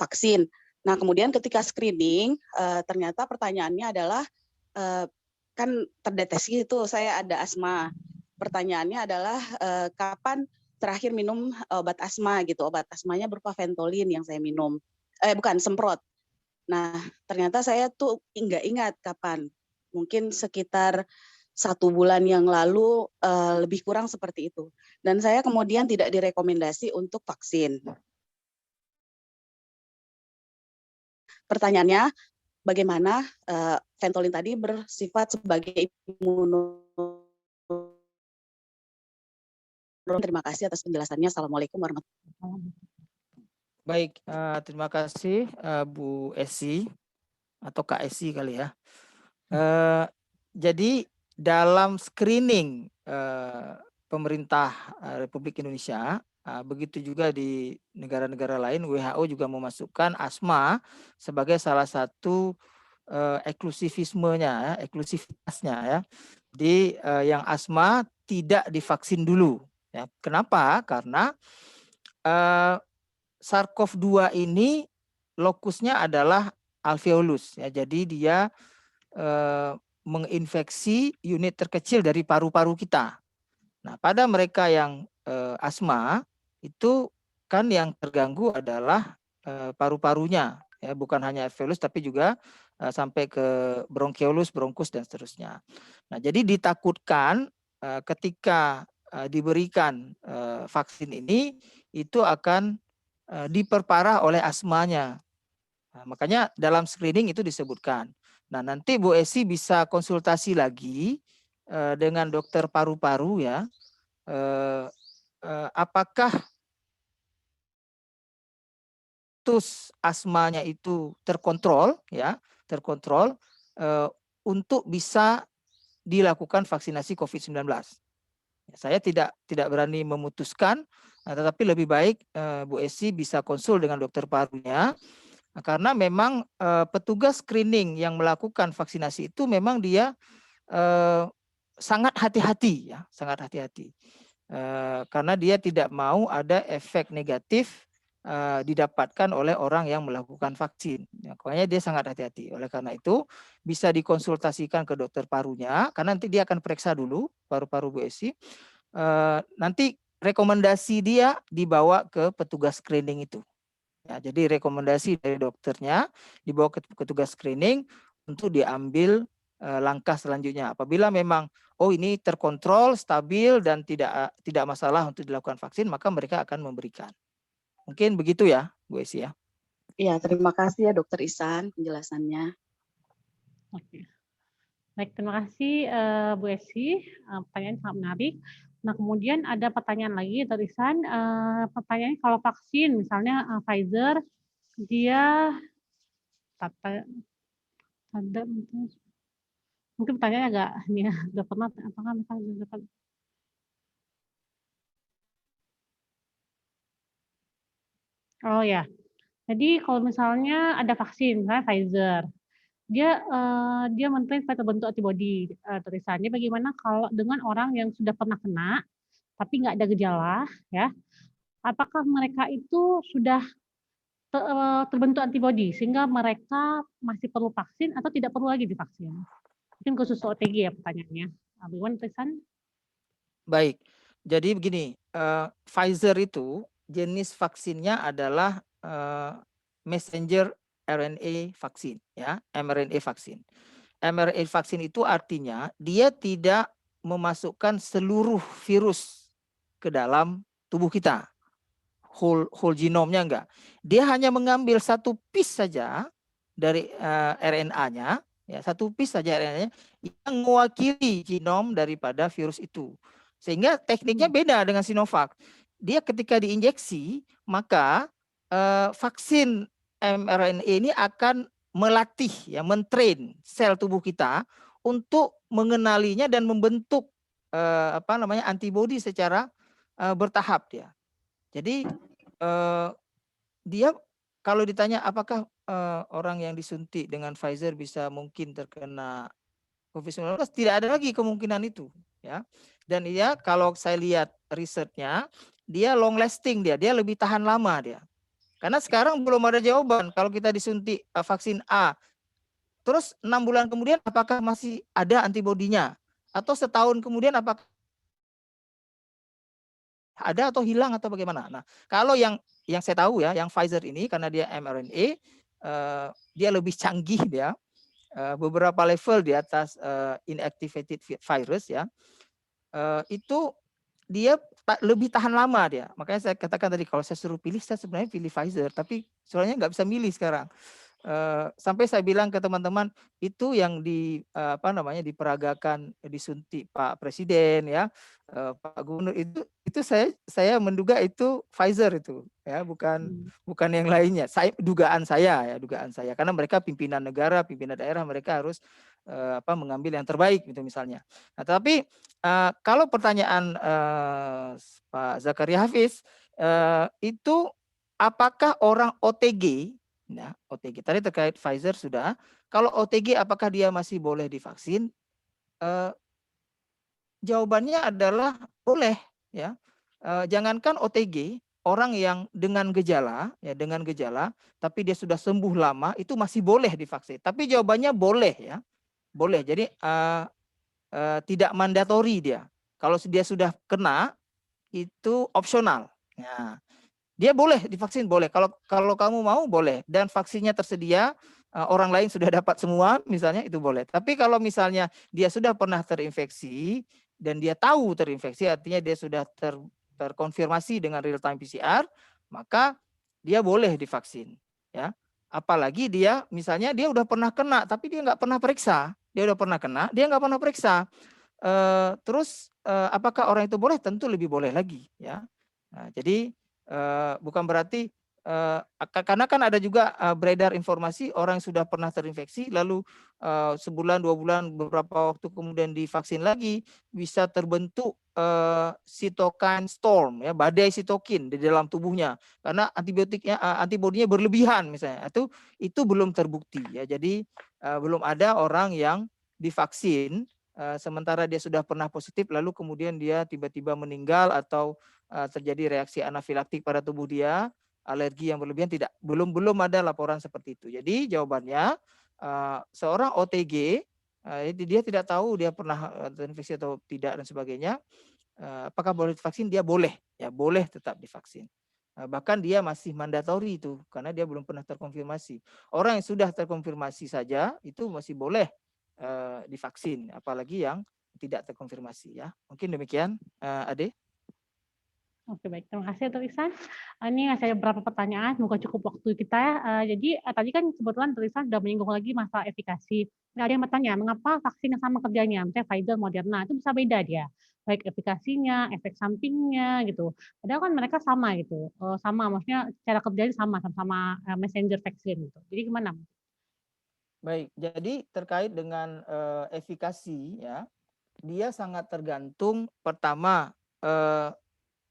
vaksin. Nah, kemudian ketika screening ternyata pertanyaannya adalah kan terdeteksi itu saya ada asma. Pertanyaannya adalah kapan terakhir minum obat asma gitu. Obat asmanya berupa Ventolin yang saya minum. Bukan, semprot. Nah, ternyata saya tuh nggak ingat kapan. Mungkin sekitar 1 bulan yang lalu, lebih kurang seperti itu. Dan saya kemudian tidak direkomendasi untuk vaksin. Pertanyaannya, bagaimana Ventolin tadi bersifat sebagai Terima kasih atas penjelasannya. Assalamualaikum warahmatullahi wabarakatuh. Baik, terima kasih Bu Esi atau Kak Esi kali ya. Jadi dalam screening pemerintah Republik Indonesia, begitu juga di negara-negara lain, WHO juga memasukkan asma sebagai salah satu eksklusivitasnya ya. Di yang asma tidak divaksin dulu. Ya. Kenapa? Karena SARS-CoV-2 ini lokusnya adalah alveolus ya. Jadi dia menginfeksi unit terkecil dari paru-paru kita. Nah, pada mereka yang asma itu kan yang terganggu adalah paru-parunya ya, bukan hanya alveolus tapi juga sampai ke bronkiolus, bronkus dan seterusnya. Nah, jadi ditakutkan ketika diberikan vaksin ini itu akan diperparah oleh asmanya. Nah, makanya dalam screening itu disebutkan. Nah, nanti Bu Esi bisa konsultasi lagi dengan dokter paru-paru ya. Apakah status asmanya itu terkontrol ya, terkontrol untuk bisa dilakukan vaksinasi COVID-19. Saya tidak berani memutuskan, tetapi lebih baik Bu Esi bisa konsul dengan dokter parunya, karena memang petugas screening yang melakukan vaksinasi itu memang dia sangat hati-hati ya, sangat hati-hati. Karena dia tidak mau ada efek negatif didapatkan oleh orang yang melakukan vaksin. Ya, makanya dia sangat hati-hati. Oleh karena itu bisa dikonsultasikan ke dokter parunya, karena nanti dia akan periksa dulu paru-paru Bu Esi. Nanti rekomendasi dia dibawa ke petugas screening itu. Ya, jadi rekomendasi dari dokternya dibawa ke petugas screening untuk diambil langkah selanjutnya. Apabila memang ini terkontrol, stabil dan tidak masalah untuk dilakukan vaksin, maka mereka akan memberikan. Mungkin begitu ya, Bu Esi ya. Iya, terima kasih ya Dokter Ihsan penjelasannya. Oke. Baik, terima kasih Bu Esi. Pertanyaan sangat menarik. Nah, kemudian ada pertanyaan lagi dari Ihsan. Pertanyaannya kalau vaksin, misalnya Pfizer, dia ada mungkin pertanyaannya agak ini ya, udah pernah apakah misalnya dapat. Oh ya, jadi kalau misalnya ada vaksin, misalnya Pfizer, dia mentrain supaya terbentuk antibody. Tulisannya bagaimana kalau dengan orang yang sudah pernah kena tapi nggak ada gejala, ya, apakah mereka itu sudah terbentuk antibody sehingga mereka masih perlu vaksin atau tidak perlu lagi divaksin? Mungkin khusus OTG ya pertanyaannya. Bagaimana tulisan? Baik, jadi begini, Pfizer itu jenis vaksinnya adalah messenger RNA vaksin, ya, mRNA vaksin. mRNA vaksin itu artinya dia tidak memasukkan seluruh virus ke dalam tubuh kita, whole genomnya enggak. Dia hanya mengambil satu piece saja dari RNA-nya, ya, satu piece saja RNA-nya yang mewakili genom daripada virus itu. Sehingga tekniknya beda dengan Sinovac. Dia ketika diinjeksi, maka vaksin mRNA ini akan melatih, ya, mentrain sel tubuh kita untuk mengenalinya dan membentuk antibodi secara bertahap dia. Jadi dia kalau ditanya apakah orang yang disuntik dengan Pfizer bisa mungkin terkena COVID-19, tidak ada lagi kemungkinan itu, ya. Dan dia kalau saya lihat risetnya, dia long lasting, dia lebih tahan lama dia. Karena sekarang belum ada jawaban kalau kita disuntik vaksin A, terus 6 bulan kemudian apakah masih ada antibodinya, atau setahun kemudian apakah ada atau hilang atau bagaimana. Nah, kalau yang saya tahu ya, yang Pfizer ini karena dia mRNA, dia lebih canggih dia, beberapa level di atas inactivated virus ya, itu dia lebih tahan lama dia. Makanya saya katakan tadi kalau saya suruh pilih, saya sebenarnya pilih Pfizer, tapi soalnya nggak bisa milih sekarang. sampai saya bilang ke teman-teman itu yang diperagakan disuntik Pak Presiden ya, Pak Gubernur itu saya menduga itu Pfizer itu ya, bukan yang lainnya. Dugaan saya karena mereka pimpinan negara, pimpinan daerah, mereka harus mengambil yang terbaik gitu misalnya. Nah, tapi kalau pertanyaan Pak Zakaria Hafiz itu apakah orang OTG, nah, OTG tadi terkait Pfizer sudah. Kalau OTG apakah dia masih boleh divaksin? Jawabannya adalah boleh ya. Jangankan OTG, orang yang dengan gejala tapi dia sudah sembuh lama itu masih boleh divaksin. Tapi jawabannya boleh ya. Boleh. Jadi tidak mandatori dia. Kalau dia sudah kena itu opsional. Nah, dia boleh divaksin, boleh. Kalau kamu mau boleh, dan vaksinnya tersedia, orang lain sudah dapat semua, misalnya itu boleh. Tapi kalau misalnya dia sudah pernah terinfeksi dan dia tahu terinfeksi, artinya dia sudah terkonfirmasi dengan real time PCR, maka dia boleh divaksin. Ya, apalagi dia misalnya dia udah pernah kena, tapi dia nggak pernah periksa. Dia udah pernah kena, dia nggak pernah periksa. Terus apakah orang itu boleh? Tentu lebih boleh lagi. Ya, nah, jadi bukan berarti karena kan ada juga beredar informasi orang yang sudah pernah terinfeksi lalu sebulan 2 bulan beberapa waktu kemudian divaksin lagi bisa terbentuk cytokine storm ya, badai sitokin di dalam tubuhnya karena antibodinya berlebihan misalnya, itu belum terbukti ya. Jadi belum ada orang yang divaksin sementara dia sudah pernah positif lalu kemudian dia tiba-tiba meninggal atau terjadi reaksi anafilaktik pada tubuh dia, alergi yang berlebihan, belum ada laporan seperti itu. Jadi jawabannya seorang OTG dia tidak tahu dia pernah terinfeksi atau tidak dan sebagainya, apakah boleh divaksin? Dia boleh ya, boleh tetap divaksin. Bahkan dia masih mandatori itu karena dia belum pernah terkonfirmasi. Orang yang sudah terkonfirmasi saja itu masih boleh divaksin, apalagi yang tidak terkonfirmasi ya. Mungkin demikian, Ade. Oke, baik. Terima kasih Dr. Ihsan. Ini saya beberapa pertanyaan, semoga cukup waktu kita ya. Jadi tadi kan kebetulan Dr. Ihsan sudah menyinggung lagi masalah efikasi. Nah, ada yang bertanya, mengapa vaksin yang sama kerjanya, misalnya Pfizer, Moderna, itu bisa beda dia? Baik efikasinya, efek sampingnya gitu. Padahal kan mereka sama gitu. Sama, maksudnya cara kerjanya sama messenger vaksin gitu. Jadi gimana? Baik, jadi terkait dengan efikasi ya, dia sangat tergantung pertama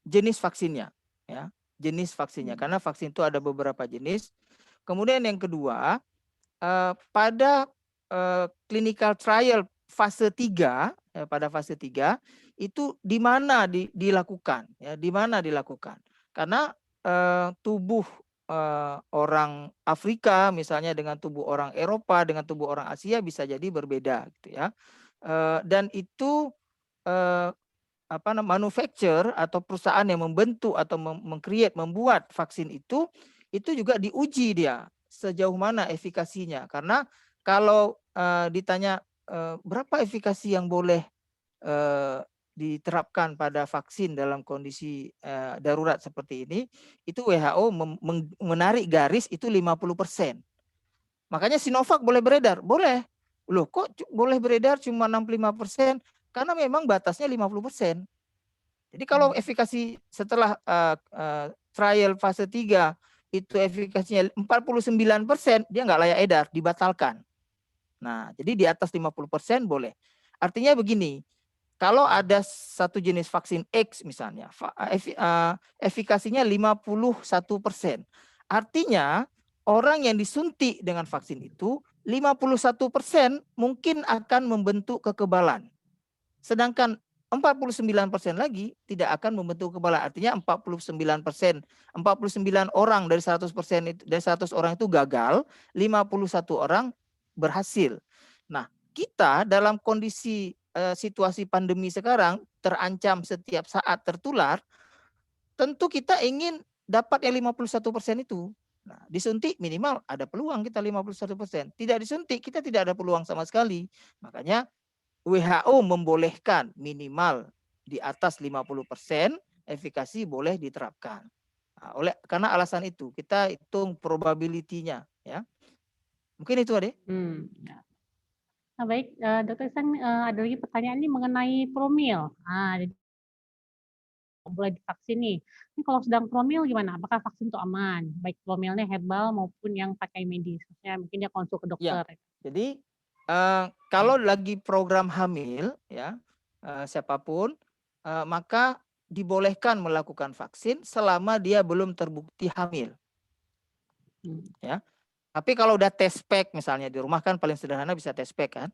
jenis vaksinnya ya, jenis vaksinnya karena vaksin itu ada beberapa jenis. Kemudian yang kedua pada clinical trial fase 3 ya, pada fase 3 itu di mana dilakukan ya, di mana dilakukan. Karena tubuh orang Afrika misalnya dengan tubuh orang Eropa dengan tubuh orang Asia bisa jadi berbeda gitu ya. Dan itu manufacturer atau perusahaan yang membentuk atau membuat vaksin itu juga diuji dia sejauh mana efikasinya. Karena kalau ditanya berapa efikasi yang boleh diterapkan pada vaksin dalam kondisi darurat seperti ini, itu WHO menarik garis itu 50%. Makanya Sinovac boleh beredar, boleh. Loh kok boleh beredar cuma 65%? Karena memang batasnya 50%. Jadi kalau efikasi setelah trial fase 3 itu efikasinya 49%, dia nggak layak edar, dibatalkan. Nah, jadi di atas 50% boleh. Artinya begini, kalau ada satu jenis vaksin X misalnya, efikasinya 51%. Artinya orang yang disuntik dengan vaksin itu 51% mungkin akan membentuk kekebalan. Sedangkan 49% lagi tidak akan membentuk kekebalan. Artinya 49% 49 orang dari 100% itu, dari 100 orang itu gagal, 51 orang berhasil. Nah, kita dalam kondisi situasi pandemi sekarang terancam setiap saat tertular, tentu kita ingin dapat yang 51% itu. Nah, disuntik minimal ada peluang kita 51%. Tidak disuntik kita tidak ada peluang sama sekali. Makanya WHO membolehkan minimal di atas 50% efikasi boleh diterapkan. Nah, karena alasan itu kita hitung probability-nya ya. Mungkin itu Ade. Ya. Nah, baik, Dokter Ihsan, ada lagi pertanyaan nih mengenai promil. Jadi boleh divaksin nih. Ini kalau sedang promil gimana? Apakah vaksin itu aman? Baik promilnya herbal maupun yang pakai medis. Maksudnya mungkin dia konsul ke Ya. dokter. Jadi kalau lagi program hamil ya siapapun maka dibolehkan melakukan vaksin selama dia belum terbukti hamil. Ya. Tapi kalau udah tes pack misalnya di rumah kan paling sederhana bisa tes pack kan.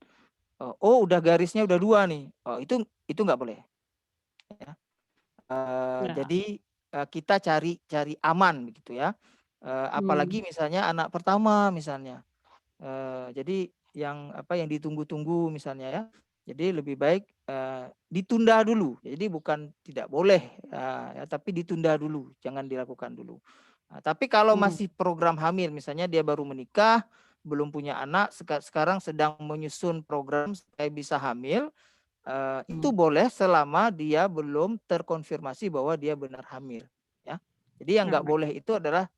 Oh udah garisnya udah 2 nih. Oh itu nggak boleh. Ya. Jadi kita cari aman begitu ya. Apalagi misalnya anak pertama misalnya. Jadi yang ditunggu-tunggu misalnya ya. Jadi lebih baik ditunda dulu. Jadi bukan tidak boleh ya, tapi ditunda dulu, jangan dilakukan dulu. Nah, tapi kalau masih program hamil, misalnya dia baru menikah, belum punya anak, sekarang sedang menyusun program supaya bisa hamil, itu boleh selama dia belum terkonfirmasi bahwa dia benar hamil. Ya. Jadi yang nggak boleh itu adalah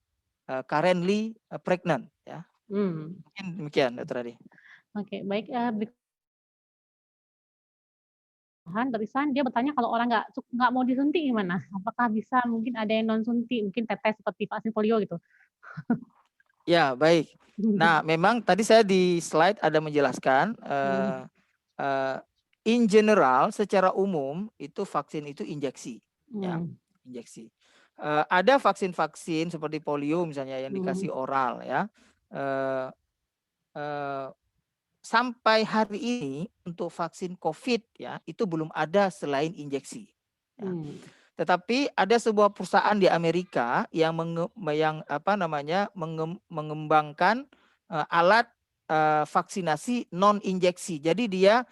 currently pregnant. Ya. Mungkin demikian, Dr. Adi. Oke, baik. Dokter Ihsan, dia bertanya kalau orang nggak mau disuntik gimana? Apakah bisa mungkin ada yang non suntik, mungkin tetes seperti vaksin polio gitu? Ya, baik. Nah, memang tadi saya di slide ada menjelaskan in general secara umum itu vaksin itu injeksi, ya, injeksi. Ada vaksin-vaksin seperti polio misalnya yang dikasih oral ya. Sampai hari ini untuk vaksin COVID ya itu belum ada selain injeksi. Ya. Tetapi ada sebuah perusahaan di Amerika yang mengembangkan alat vaksinasi non injeksi. Jadi dia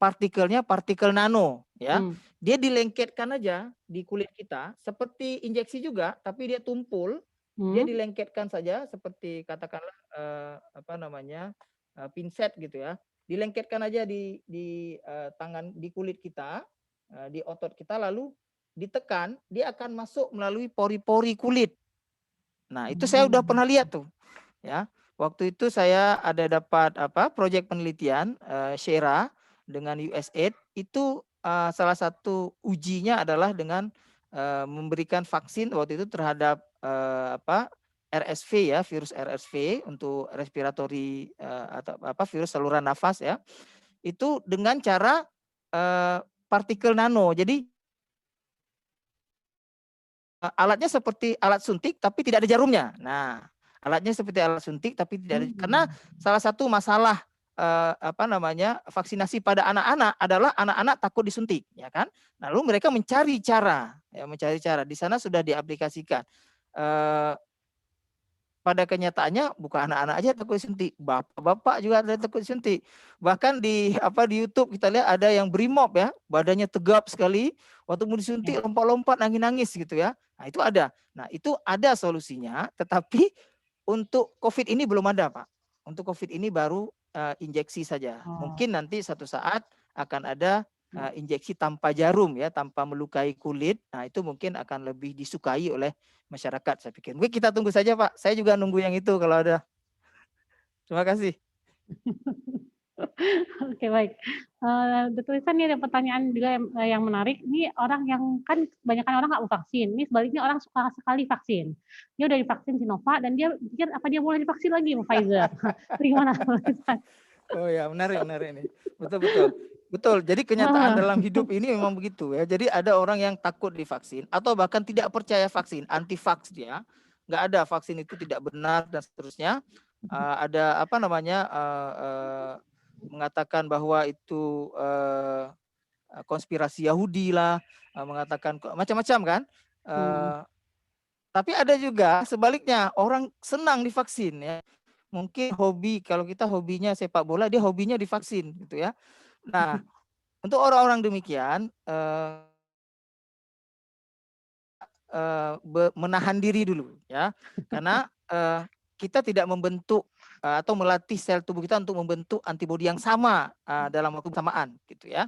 partikelnya partikel nano ya. Dia dilengketkan aja di kulit kita seperti injeksi juga, tapi dia tumpul. Dia dilengketkan saja seperti katakanlah pinset gitu ya. Dilengketkan aja di tangan, di kulit kita, di otot kita, lalu ditekan, dia akan masuk melalui pori-pori kulit. Nah, itu saya udah pernah lihat tuh. Ya. Waktu itu saya ada dapat proyek penelitian Shera dengan USAID, itu salah satu ujinya adalah dengan memberikan vaksin waktu itu terhadap RSV ya, virus RSV untuk respiratory atau virus saluran nafas ya. Itu dengan cara partikel nano. Jadi alatnya seperti alat suntik tapi tidak ada jarumnya. Nah, alatnya seperti alat suntik tapi tidak ada, karena salah satu masalah vaksinasi pada anak-anak adalah anak-anak takut disuntik, ya kan? Lalu mereka mencari cara. Di sana sudah diaplikasikan. Pada kenyataannya bukan anak-anak aja takut disuntik, bapak-bapak juga ada takut disuntik. Bahkan di YouTube kita lihat ada yang brimob ya, badannya tegap sekali, waktu mau disuntik lompat-lompat nangis-nangis gitu ya. Nah, itu ada. Nah, itu ada solusinya, tetapi untuk COVID ini belum ada, Pak. Untuk COVID ini baru injeksi saja. Mungkin nanti satu saat akan ada injeksi tanpa jarum ya, tanpa melukai kulit. Nah, itu mungkin akan lebih disukai oleh masyarakat, saya pikir. Mungkin kita tunggu saja, Pak. Saya juga nunggu yang itu kalau ada. Terima kasih. Oke, baik. Dokter Ihsan, ini ada pertanyaan juga yang menarik. Ini orang yang kan kebanyakan orang nggak mau vaksin. Ini sebaliknya orang suka sekali vaksin. Dia udah divaksin Sinovac dan dia pikir apa dia boleh divaksin lagi sama Pfizer. Gimana? Oh ya, menarik ini. Betul. Jadi kenyataan dalam hidup ini memang begitu ya. Jadi ada orang yang takut divaksin atau bahkan tidak percaya vaksin, anti-vax dia. Nggak ada, vaksin itu tidak benar dan seterusnya. Ada mengatakan bahwa itu konspirasi Yahudi lah, mengatakan macam-macam kan. Tapi ada juga sebaliknya, orang senang divaksin ya. Mungkin hobi, kalau kita hobinya sepak bola, dia hobinya divaksin gitu ya. Nah, untuk orang-orang demikian menahan diri dulu ya, karena kita tidak membentuk atau melatih sel tubuh kita untuk membentuk antibodi yang sama dalam waktu bersamaan gitu ya.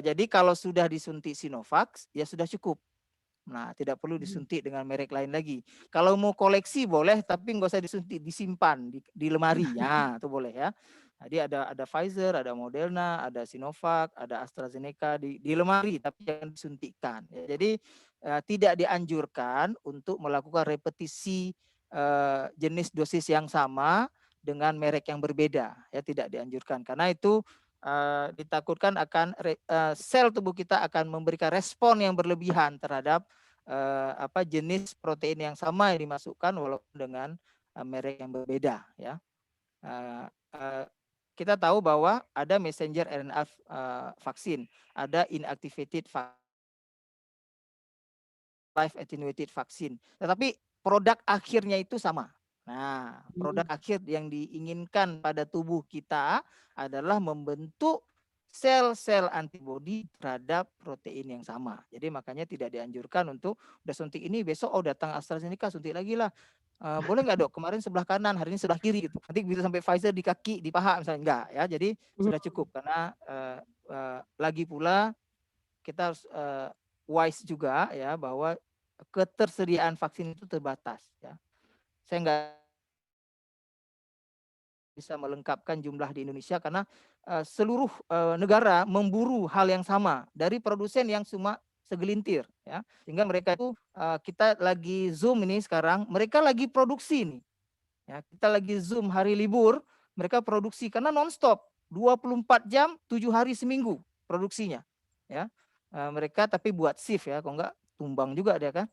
Jadi kalau sudah disuntik Sinovac ya sudah cukup. Nah, tidak perlu disuntik dengan merek lain lagi. Kalau mau koleksi boleh, tapi nggak usah disuntik, disimpan di lemari. Ya, itu boleh ya. Jadi ada Pfizer, ada Moderna, ada Sinovac, ada AstraZeneca di lemari, tapi jangan disuntikkan. Ya, jadi tidak dianjurkan untuk melakukan repetisi jenis dosis yang sama dengan merek yang berbeda. Ya, tidak dianjurkan karena itu ditakutkan akan sel tubuh kita akan memberikan respon yang berlebihan terhadap jenis protein yang sama yang dimasukkan walaupun dengan merek yang berbeda ya. Kita tahu bahwa ada messenger RNA vaksin, ada inactivated live attenuated vaksin. Tetapi produk akhirnya itu sama. Nah, produk akhir yang diinginkan pada tubuh kita adalah membentuk sel-sel antibodi terhadap protein yang sama. Jadi makanya tidak dianjurkan untuk udah suntik ini besok datang AstraZeneca suntik lagi lah. Boleh nggak dok? Kemarin sebelah kanan, hari ini sebelah kiri gitu. Nanti bisa sampai Pfizer di kaki, di paha misalnya enggak ya. Jadi sudah cukup karena lagi pula kita harus wise juga ya bahwa ketersediaan vaksin itu terbatas ya. Saya nggak bisa melengkapkan jumlah di Indonesia karena seluruh negara memburu hal yang sama dari produsen yang cuma segelintir ya, sehingga mereka itu kita lagi zoom ini sekarang, mereka lagi produksi nih ya, kita lagi zoom hari libur, mereka produksi karena nonstop 24 jam 7 hari seminggu produksinya ya. Mereka tapi buat shift ya, kalau enggak tumbang juga dia kan.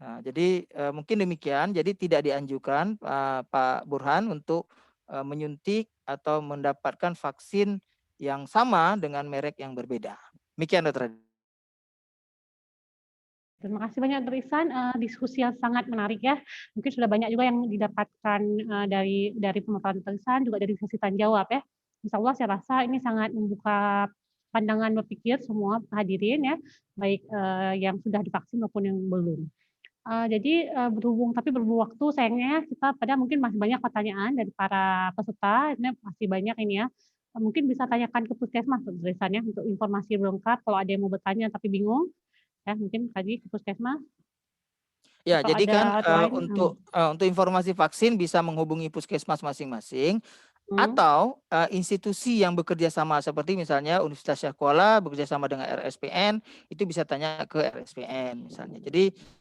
Nah, jadi mungkin demikian, jadi tidak dianjurkan Pak Burhan untuk menyuntik atau mendapatkan vaksin yang sama dengan merek yang berbeda. Demikian Dr. Terima kasih banyak Dr. Ihsan, diskusi yang sangat menarik ya. Mungkin sudah banyak juga yang didapatkan dari pemaparan Dr. Ihsan, juga dari sesi tanya jawab ya. Insya Allah saya rasa ini sangat membuka pandangan berpikir semua hadirin ya, baik yang sudah divaksin maupun yang belum. Jadi berhubung waktu sayangnya kita pada mungkin masih banyak pertanyaan dari para peserta, ini masih banyak ini ya. Mungkin bisa tanyakan ke Puskesmas Dr. Ihsan ya untuk informasi lengkap kalau ada yang mau bertanya tapi bingung. Ya, mungkin tadi ke Puskesmas. Ya, Atau jadi kan untuk informasi vaksin bisa menghubungi Puskesmas masing-masing atau institusi yang bekerja sama seperti misalnya Universitas Syah Kuala bekerja sama dengan RSPN, itu bisa tanya ke RSPN misalnya. Jadi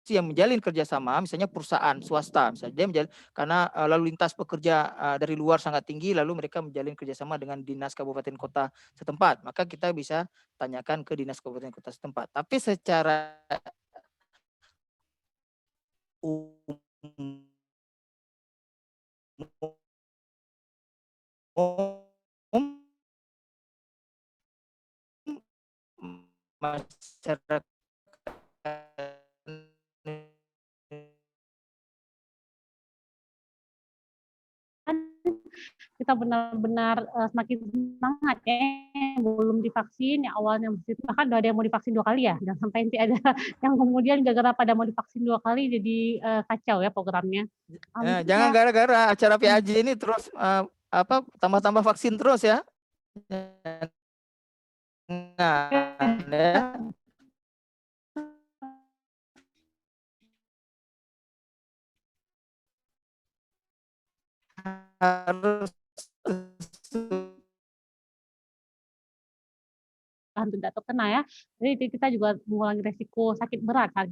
yang menjalin kerjasama, misalnya perusahaan swasta, misalnya dia menjalin karena lalu lintas pekerja dari luar sangat tinggi, lalu mereka menjalin kerjasama dengan dinas kabupaten kota setempat, maka kita bisa tanyakan ke dinas kabupaten kota setempat. Tapi secara umum masyarakat kita benar-benar semakin semangat ya, belum divaksin, yang awalnya bahkan udah ada yang mau divaksin 2 kali ya, jangan sampai nanti ada yang kemudian gara-gara pada mau divaksin 2 kali jadi kacau ya programnya. Jangan gara-gara acara PAJ ini terus tambah-tambah vaksin terus ya. Nah, harus tidak terkena ya. Jadi kita juga mengurangi resiko sakit berat saat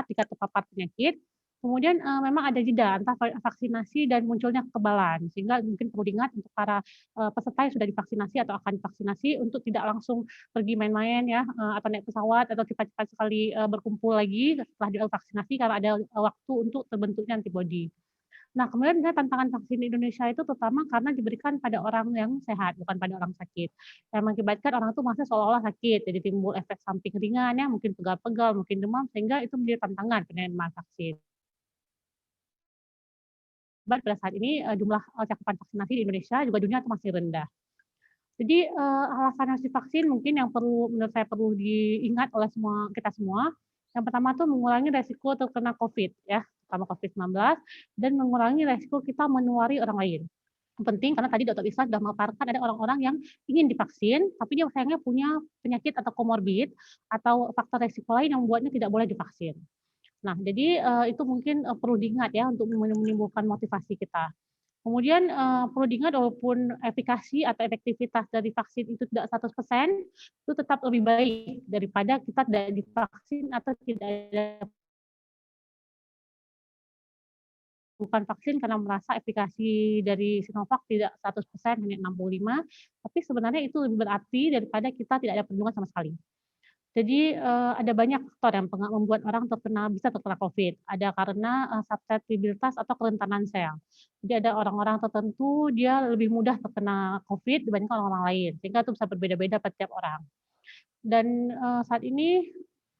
kita terpapar penyakit. Kemudian memang ada jeda antara vaksinasi dan munculnya kekebalan, sehingga mungkin perlu diingat untuk para peserta yang sudah divaksinasi atau akan divaksinasi untuk tidak langsung pergi main-main ya, atau naik pesawat atau cepat-cepat sekali berkumpul lagi setelah divaksinasi karena ada waktu untuk terbentuknya antibodi. Nah, kemudian tantangan vaksin di Indonesia itu terutama karena diberikan pada orang yang sehat, bukan pada orang sakit. Yang mengakibatkan orang itu merasa seolah-olah sakit, jadi timbul efek samping ringan ya, mungkin pegal-pegal, mungkin demam, sehingga itu menjadi tantangan penerimaan vaksin. Pada saat ini jumlah cakupan vaksinasi di Indonesia juga dunia itu masih rendah. Jadi alasan harus divaksin mungkin yang menurut saya perlu diingat oleh kita semua. Yang pertama tuh mengurangi resiko terkena COVID ya, terutama COVID-19 dan mengurangi resiko kita menulari orang lain. penting karena tadi Dokter Ihsan sudah memaparkan ada orang-orang yang ingin divaksin, tapi dia sayangnya punya penyakit atau komorbid atau faktor resiko lain yang membuatnya tidak boleh divaksin. Nah, jadi itu mungkin perlu diingat ya untuk menimbulkan motivasi kita. Kemudian perlu diingat walaupun efikasi atau efektivitas dari vaksin itu tidak 100%, itu tetap lebih baik daripada kita tidak divaksin atau tidak ada bukan vaksin karena merasa efikasi dari Sinovac tidak 100%, hanya 65, tapi sebenarnya itu lebih berarti daripada kita tidak ada perlindungan sama sekali. Jadi ada banyak faktor yang membuat orang bisa terkena COVID. Ada karena susceptibilitas atau kerentanan sel. Jadi ada orang-orang tertentu dia lebih mudah terkena COVID dibandingkan orang-orang lain, sehingga itu bisa berbeda-beda pada tiap orang. Dan saat ini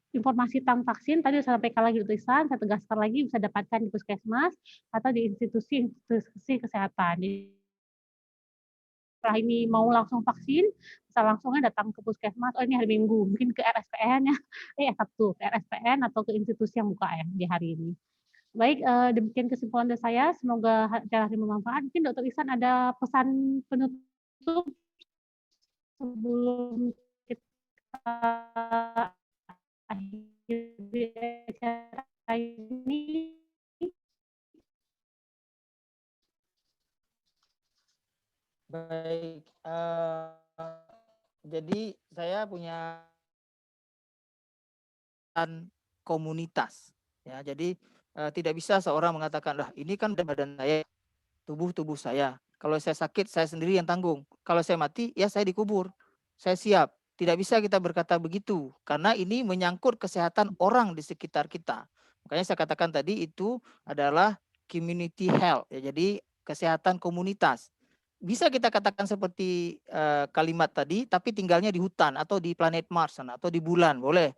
informasi tentang vaksin tadi saya sampaikan lagi Dr. Ihsan, saya tegaskan lagi bisa dapatkan di puskesmas atau di institusi kesehatan. Setelah ini mau langsung vaksin, bisa langsungnya datang ke puskesmas, oh ini hari Minggu, mungkin ke RSPN ya, Sabtu, ke RSPN atau ke institusi yang buka ya di hari ini. Baik, demikian kesimpulan dari saya, semoga acara ini bermanfaat. Mungkin Dr. Ihsan ada pesan penutup sebelum kita akhiri acara ini. Baik, jadi saya punya komunitas, ya. Jadi tidak bisa seorang mengatakan, lah ini kan badan saya, tubuh saya. Kalau saya sakit, saya sendiri yang tanggung. Kalau saya mati, ya saya dikubur. Saya siap. Tidak bisa kita berkata begitu, karena ini menyangkut kesehatan orang di sekitar kita. Makanya saya katakan tadi itu adalah community health, ya. Jadi kesehatan komunitas. Bisa kita katakan seperti kalimat tadi, tapi tinggalnya di hutan atau di planet Mars sana, atau di bulan, boleh.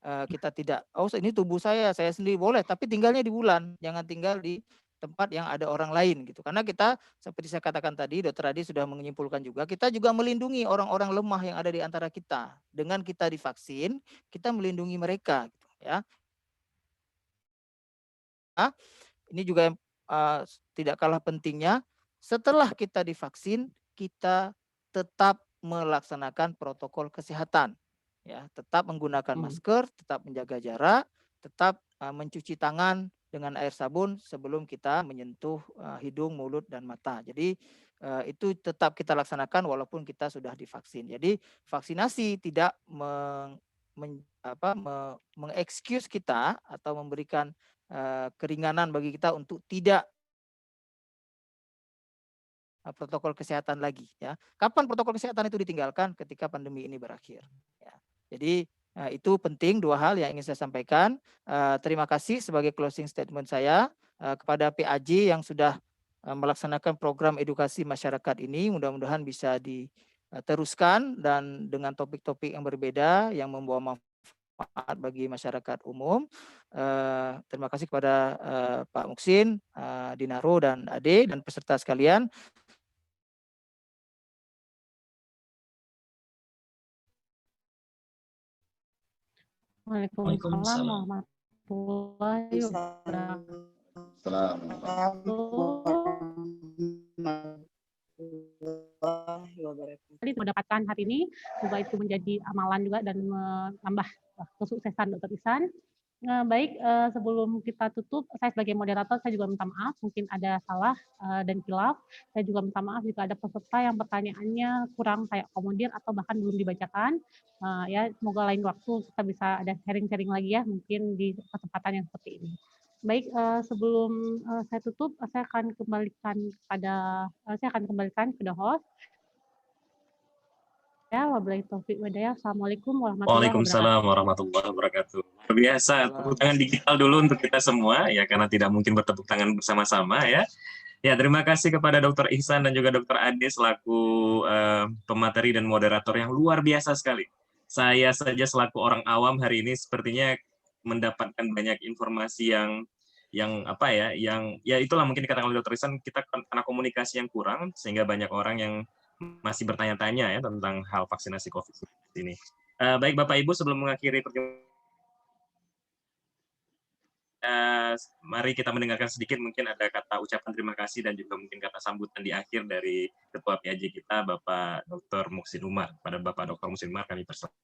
Kita tidak, oh ini tubuh saya sendiri, boleh, tapi tinggalnya di bulan, jangan tinggal di tempat yang ada orang lain gitu. Karena kita seperti saya katakan tadi, Dokter Adi sudah menyimpulkan juga, kita juga melindungi orang-orang lemah yang ada di antara kita. Dengan kita divaksin, kita melindungi mereka gitu, ya. Ini juga tidak kalah pentingnya, setelah kita divaksin, kita tetap melaksanakan protokol kesehatan, ya, tetap menggunakan masker, tetap menjaga jarak, tetap mencuci tangan dengan air sabun sebelum kita menyentuh hidung, mulut, dan mata. Jadi itu tetap kita laksanakan walaupun kita sudah divaksin. Jadi vaksinasi tidak mengexcuse kita atau memberikan keringanan bagi kita untuk tidak protokol kesehatan lagi, ya. Kapan protokol kesehatan itu ditinggalkan? Ketika pandemi ini berakhir, ya. Jadi itu penting, dua hal yang ingin saya sampaikan. Terima kasih sebagai closing statement saya kepada PAJ yang sudah melaksanakan program edukasi masyarakat ini. Mudah-mudahan bisa diteruskan dan dengan topik-topik yang berbeda yang membawa manfaat bagi masyarakat umum. Terima kasih kepada Pak Muksin, Dinaro, dan Ade, dan peserta sekalian. Waalaikumsalam warahmatullahi wabarakatuh. Tadi mendapatkan hari ini, semoga itu menjadi amalan juga dan menambah kesuksesan Dr. Ihsan. Baik, sebelum kita tutup, saya sebagai moderator saya juga minta maaf, mungkin ada salah dan khilaf. Saya juga minta maaf jika ada peserta yang pertanyaannya kurang saya akomodir atau bahkan belum dibacakan. Ya, semoga lain waktu kita bisa ada sharing-sharing lagi ya, mungkin di kesempatan yang seperti ini. Baik, sebelum saya tutup, saya akan kembalikan kepada host. Ya, wabillahi taufiq walhidayah. Assalamualaikum warahmatullahi wabarakatuh. Waalaikumsalam warahmatullahi wabarakatuh. Luar biasa, tepuk tangan digital dulu untuk kita semua ya, karena tidak mungkin bertepuk tangan bersama-sama ya. Ya, terima kasih kepada Dr. Ihsan dan juga Dr. Ade selaku pemateri dan moderator yang luar biasa sekali. Saya saja selaku orang awam hari ini sepertinya mendapatkan banyak informasi yang apa ya, yang ya itulah mungkin dikatakan oleh Dr. Ihsan, kita karena komunikasi yang kurang sehingga banyak orang yang masih bertanya-tanya ya tentang hal vaksinasi COVID-19 ini. Baik Bapak Ibu, sebelum mengakhiri perjumpaan mari kita mendengarkan sedikit, mungkin ada kata ucapan terima kasih dan juga mungkin kata sambutan di akhir dari Ketua PAJ kita, Bapak Dr. Muhsin Umar. Pada Bapak Dr. Muhsin Umar kami persilakan.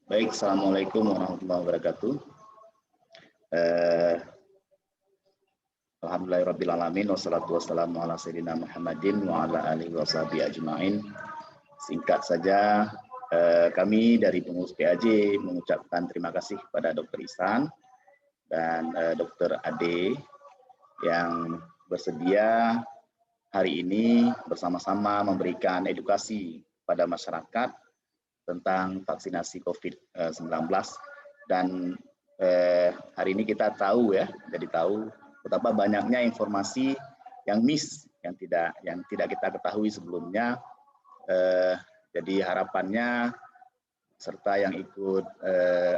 Baik, Assalamualaikum warahmatullahi wabarakatuh. Alhamdulillahirrabbilalamin, wassalatu wassalamu ala sayyidina Muhammadin wa ala alihi wa sahbihi ajma'in. Singkat saja, kami dari pengurus PAJ mengucapkan terima kasih kepada Dr. Ihsan dan Dr. Ade yang bersedia hari ini bersama-sama memberikan edukasi pada masyarakat tentang vaksinasi COVID-19. Dan hari ini kita tahu ya, jadi tahu betapa banyaknya informasi yang miss, yang tidak kita ketahui sebelumnya. Jadi harapannya serta yang ikut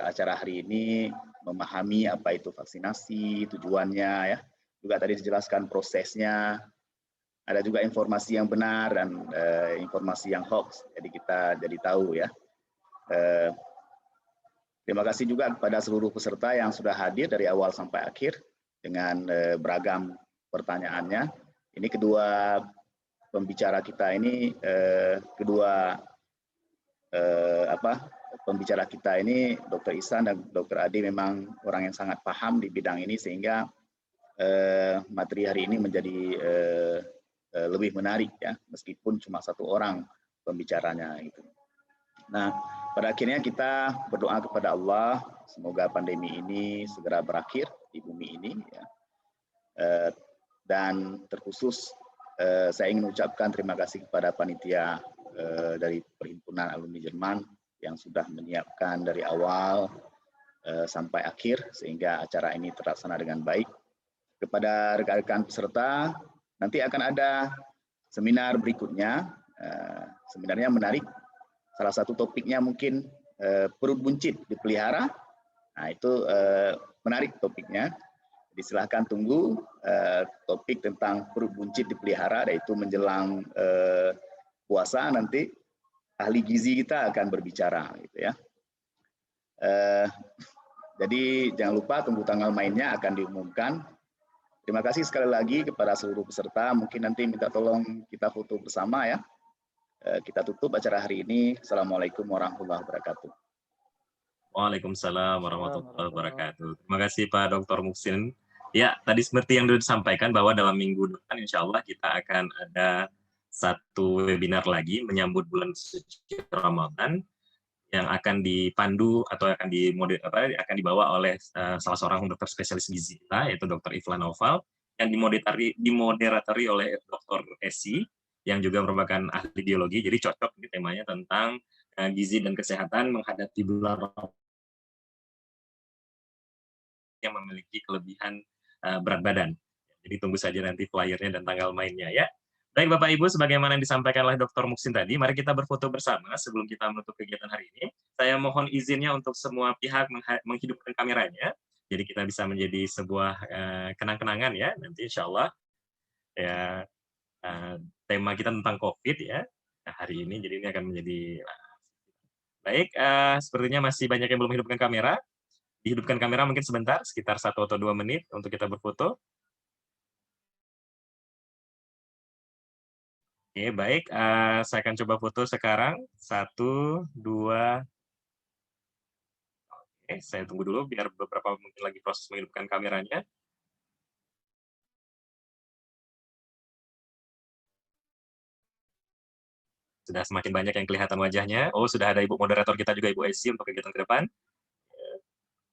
acara hari ini memahami apa itu vaksinasi, tujuannya ya. Juga tadi dijelaskan prosesnya. Ada juga informasi yang benar dan informasi yang hoax. Jadi kita jadi tahu ya. Terima kasih juga kepada seluruh peserta yang sudah hadir dari awal sampai akhir dengan beragam pertanyaannya. Ini kedua pembicara kita ini, pembicara kita ini Dr. Ihsan dan Dr. Ade memang orang yang sangat paham di bidang ini, sehingga materi hari ini menjadi lebih menarik ya, meskipun cuma satu orang pembicaranya gitu. Nah, pada akhirnya kita berdoa kepada Allah semoga pandemi ini segera berakhir di bumi ini ya. Dan terkhusus saya ingin mengucapkan terima kasih kepada panitia dari Perhimpunan Alumni Jerman yang sudah menyiapkan dari awal sampai akhir sehingga acara ini terlaksana dengan baik. Kepada rekan-rekan peserta, nanti akan ada seminar berikutnya. Seminarnya menarik. Salah satu topiknya mungkin perut buncit dipelihara. Nah itu menarik topiknya. Jadi silahkan tunggu topik tentang perut buncit dipelihara, yaitu menjelang puasa nanti ahli gizi kita akan berbicara, gitu ya. Jadi jangan lupa tunggu tanggal mainnya akan diumumkan. Terima kasih sekali lagi kepada seluruh peserta. Mungkin nanti minta tolong kita foto bersama ya. Kita tutup acara hari ini. Assalamualaikum warahmatullahi wabarakatuh. Waalaikumsalam warahmatullahi wabarakatuh. Terima kasih Pak Dr. Muhsin. Ya, tadi seperti yang sudah disampaikan bahwa dalam minggu depan insya Allah kita akan ada satu webinar lagi menyambut bulan suci Ramadan yang akan dipandu atau akan dibawa oleh salah seorang dokter spesialis gizi kita, yaitu Dr. Iflan Noval, yang dimoderatori oleh Dr. Esi, yang juga merupakan ahli biologi. Jadi cocok di temanya tentang gizi dan kesehatan menghadapi bulan Ramadan yang memiliki kelebihan berat badan. Jadi tunggu saja nanti flyernya dan tanggal mainnya ya. Baik Bapak Ibu, sebagaimana yang disampaikan oleh Dr. Muhsin tadi, mari kita berfoto bersama sebelum kita menutup kegiatan hari ini. Saya mohon izinnya untuk semua pihak menghidupkan kameranya, jadi kita bisa menjadi sebuah kenang-kenangan ya. Nanti insya Allah ya, tema kita tentang COVID ya hari ini, jadi ini akan menjadi baik. Sepertinya masih banyak yang belum menghidupkan kamera. Dihidupkan kamera mungkin sebentar, sekitar 1 atau 2 menit untuk kita berfoto. Oke, baik. Saya akan coba foto sekarang. 1, 2. Oke, saya tunggu dulu biar beberapa mungkin lagi proses menghidupkan kameranya. Sudah semakin banyak yang kelihatan wajahnya. Oh, sudah ada Ibu moderator kita juga, Ibu Esi, untuk kegiatan ke depan.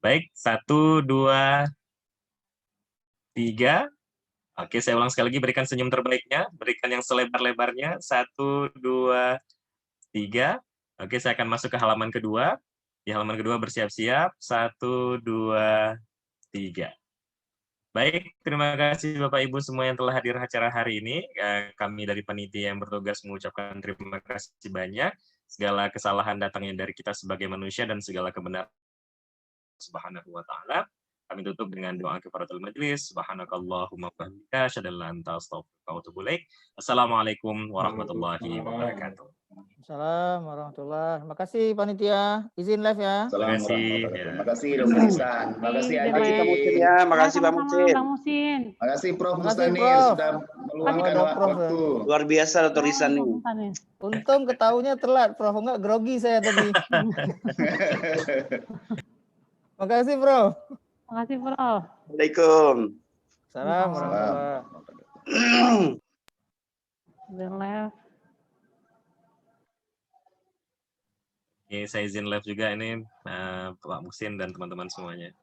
Baik, 1, 2, 3. Oke, saya ulang sekali lagi, berikan senyum terbaiknya, berikan yang selebar-lebarnya. 1, 2, 3. Oke, saya akan masuk ke halaman kedua. Di halaman kedua bersiap-siap. 1, 2, 3. Baik, terima kasih Bapak Ibu semua yang telah hadir acara hari ini. Kami dari panitia yang bertugas mengucapkan terima kasih banyak. Segala kesalahan datangnya dari kita sebagai manusia dan segala kebenaran Subhanahu wa ta'ala. Kami tutup dengan doa kifaratul majlis. Subhanakallahumma wa bihamdika asyhadu an la ilaha illa anta astaghfiruka wa atubu ilaik. Assalamualaikum warahmatullahi wabarakatuh. Assalamualaikum warahmatullahi. Makasih panitia. Izin live ya. Assalamualaikum kasih, warahmatullahi ya. wabarakatuh. Makasih Dr. Ihsan. Makasih Iya, Aji. Makasih Pak Musin ya, Ya, makasih Pak sama-sama Musin. Bang Musin. Makasih Prof. Makasih, Mustanir Prof. sudah meluangkan Ada Prof. waktu. Luar biasa Dr. Ihsan nih. Untung ketahunya telat, Prof. Enggak grogi saya tadi. Makasih, Prof. Makasih, Prof. Assalamualaikum. Salam Waalaikumsalam. warahmatullahi. Live. Oke, saya izin live juga ini Pak Musin dan teman-teman semuanya.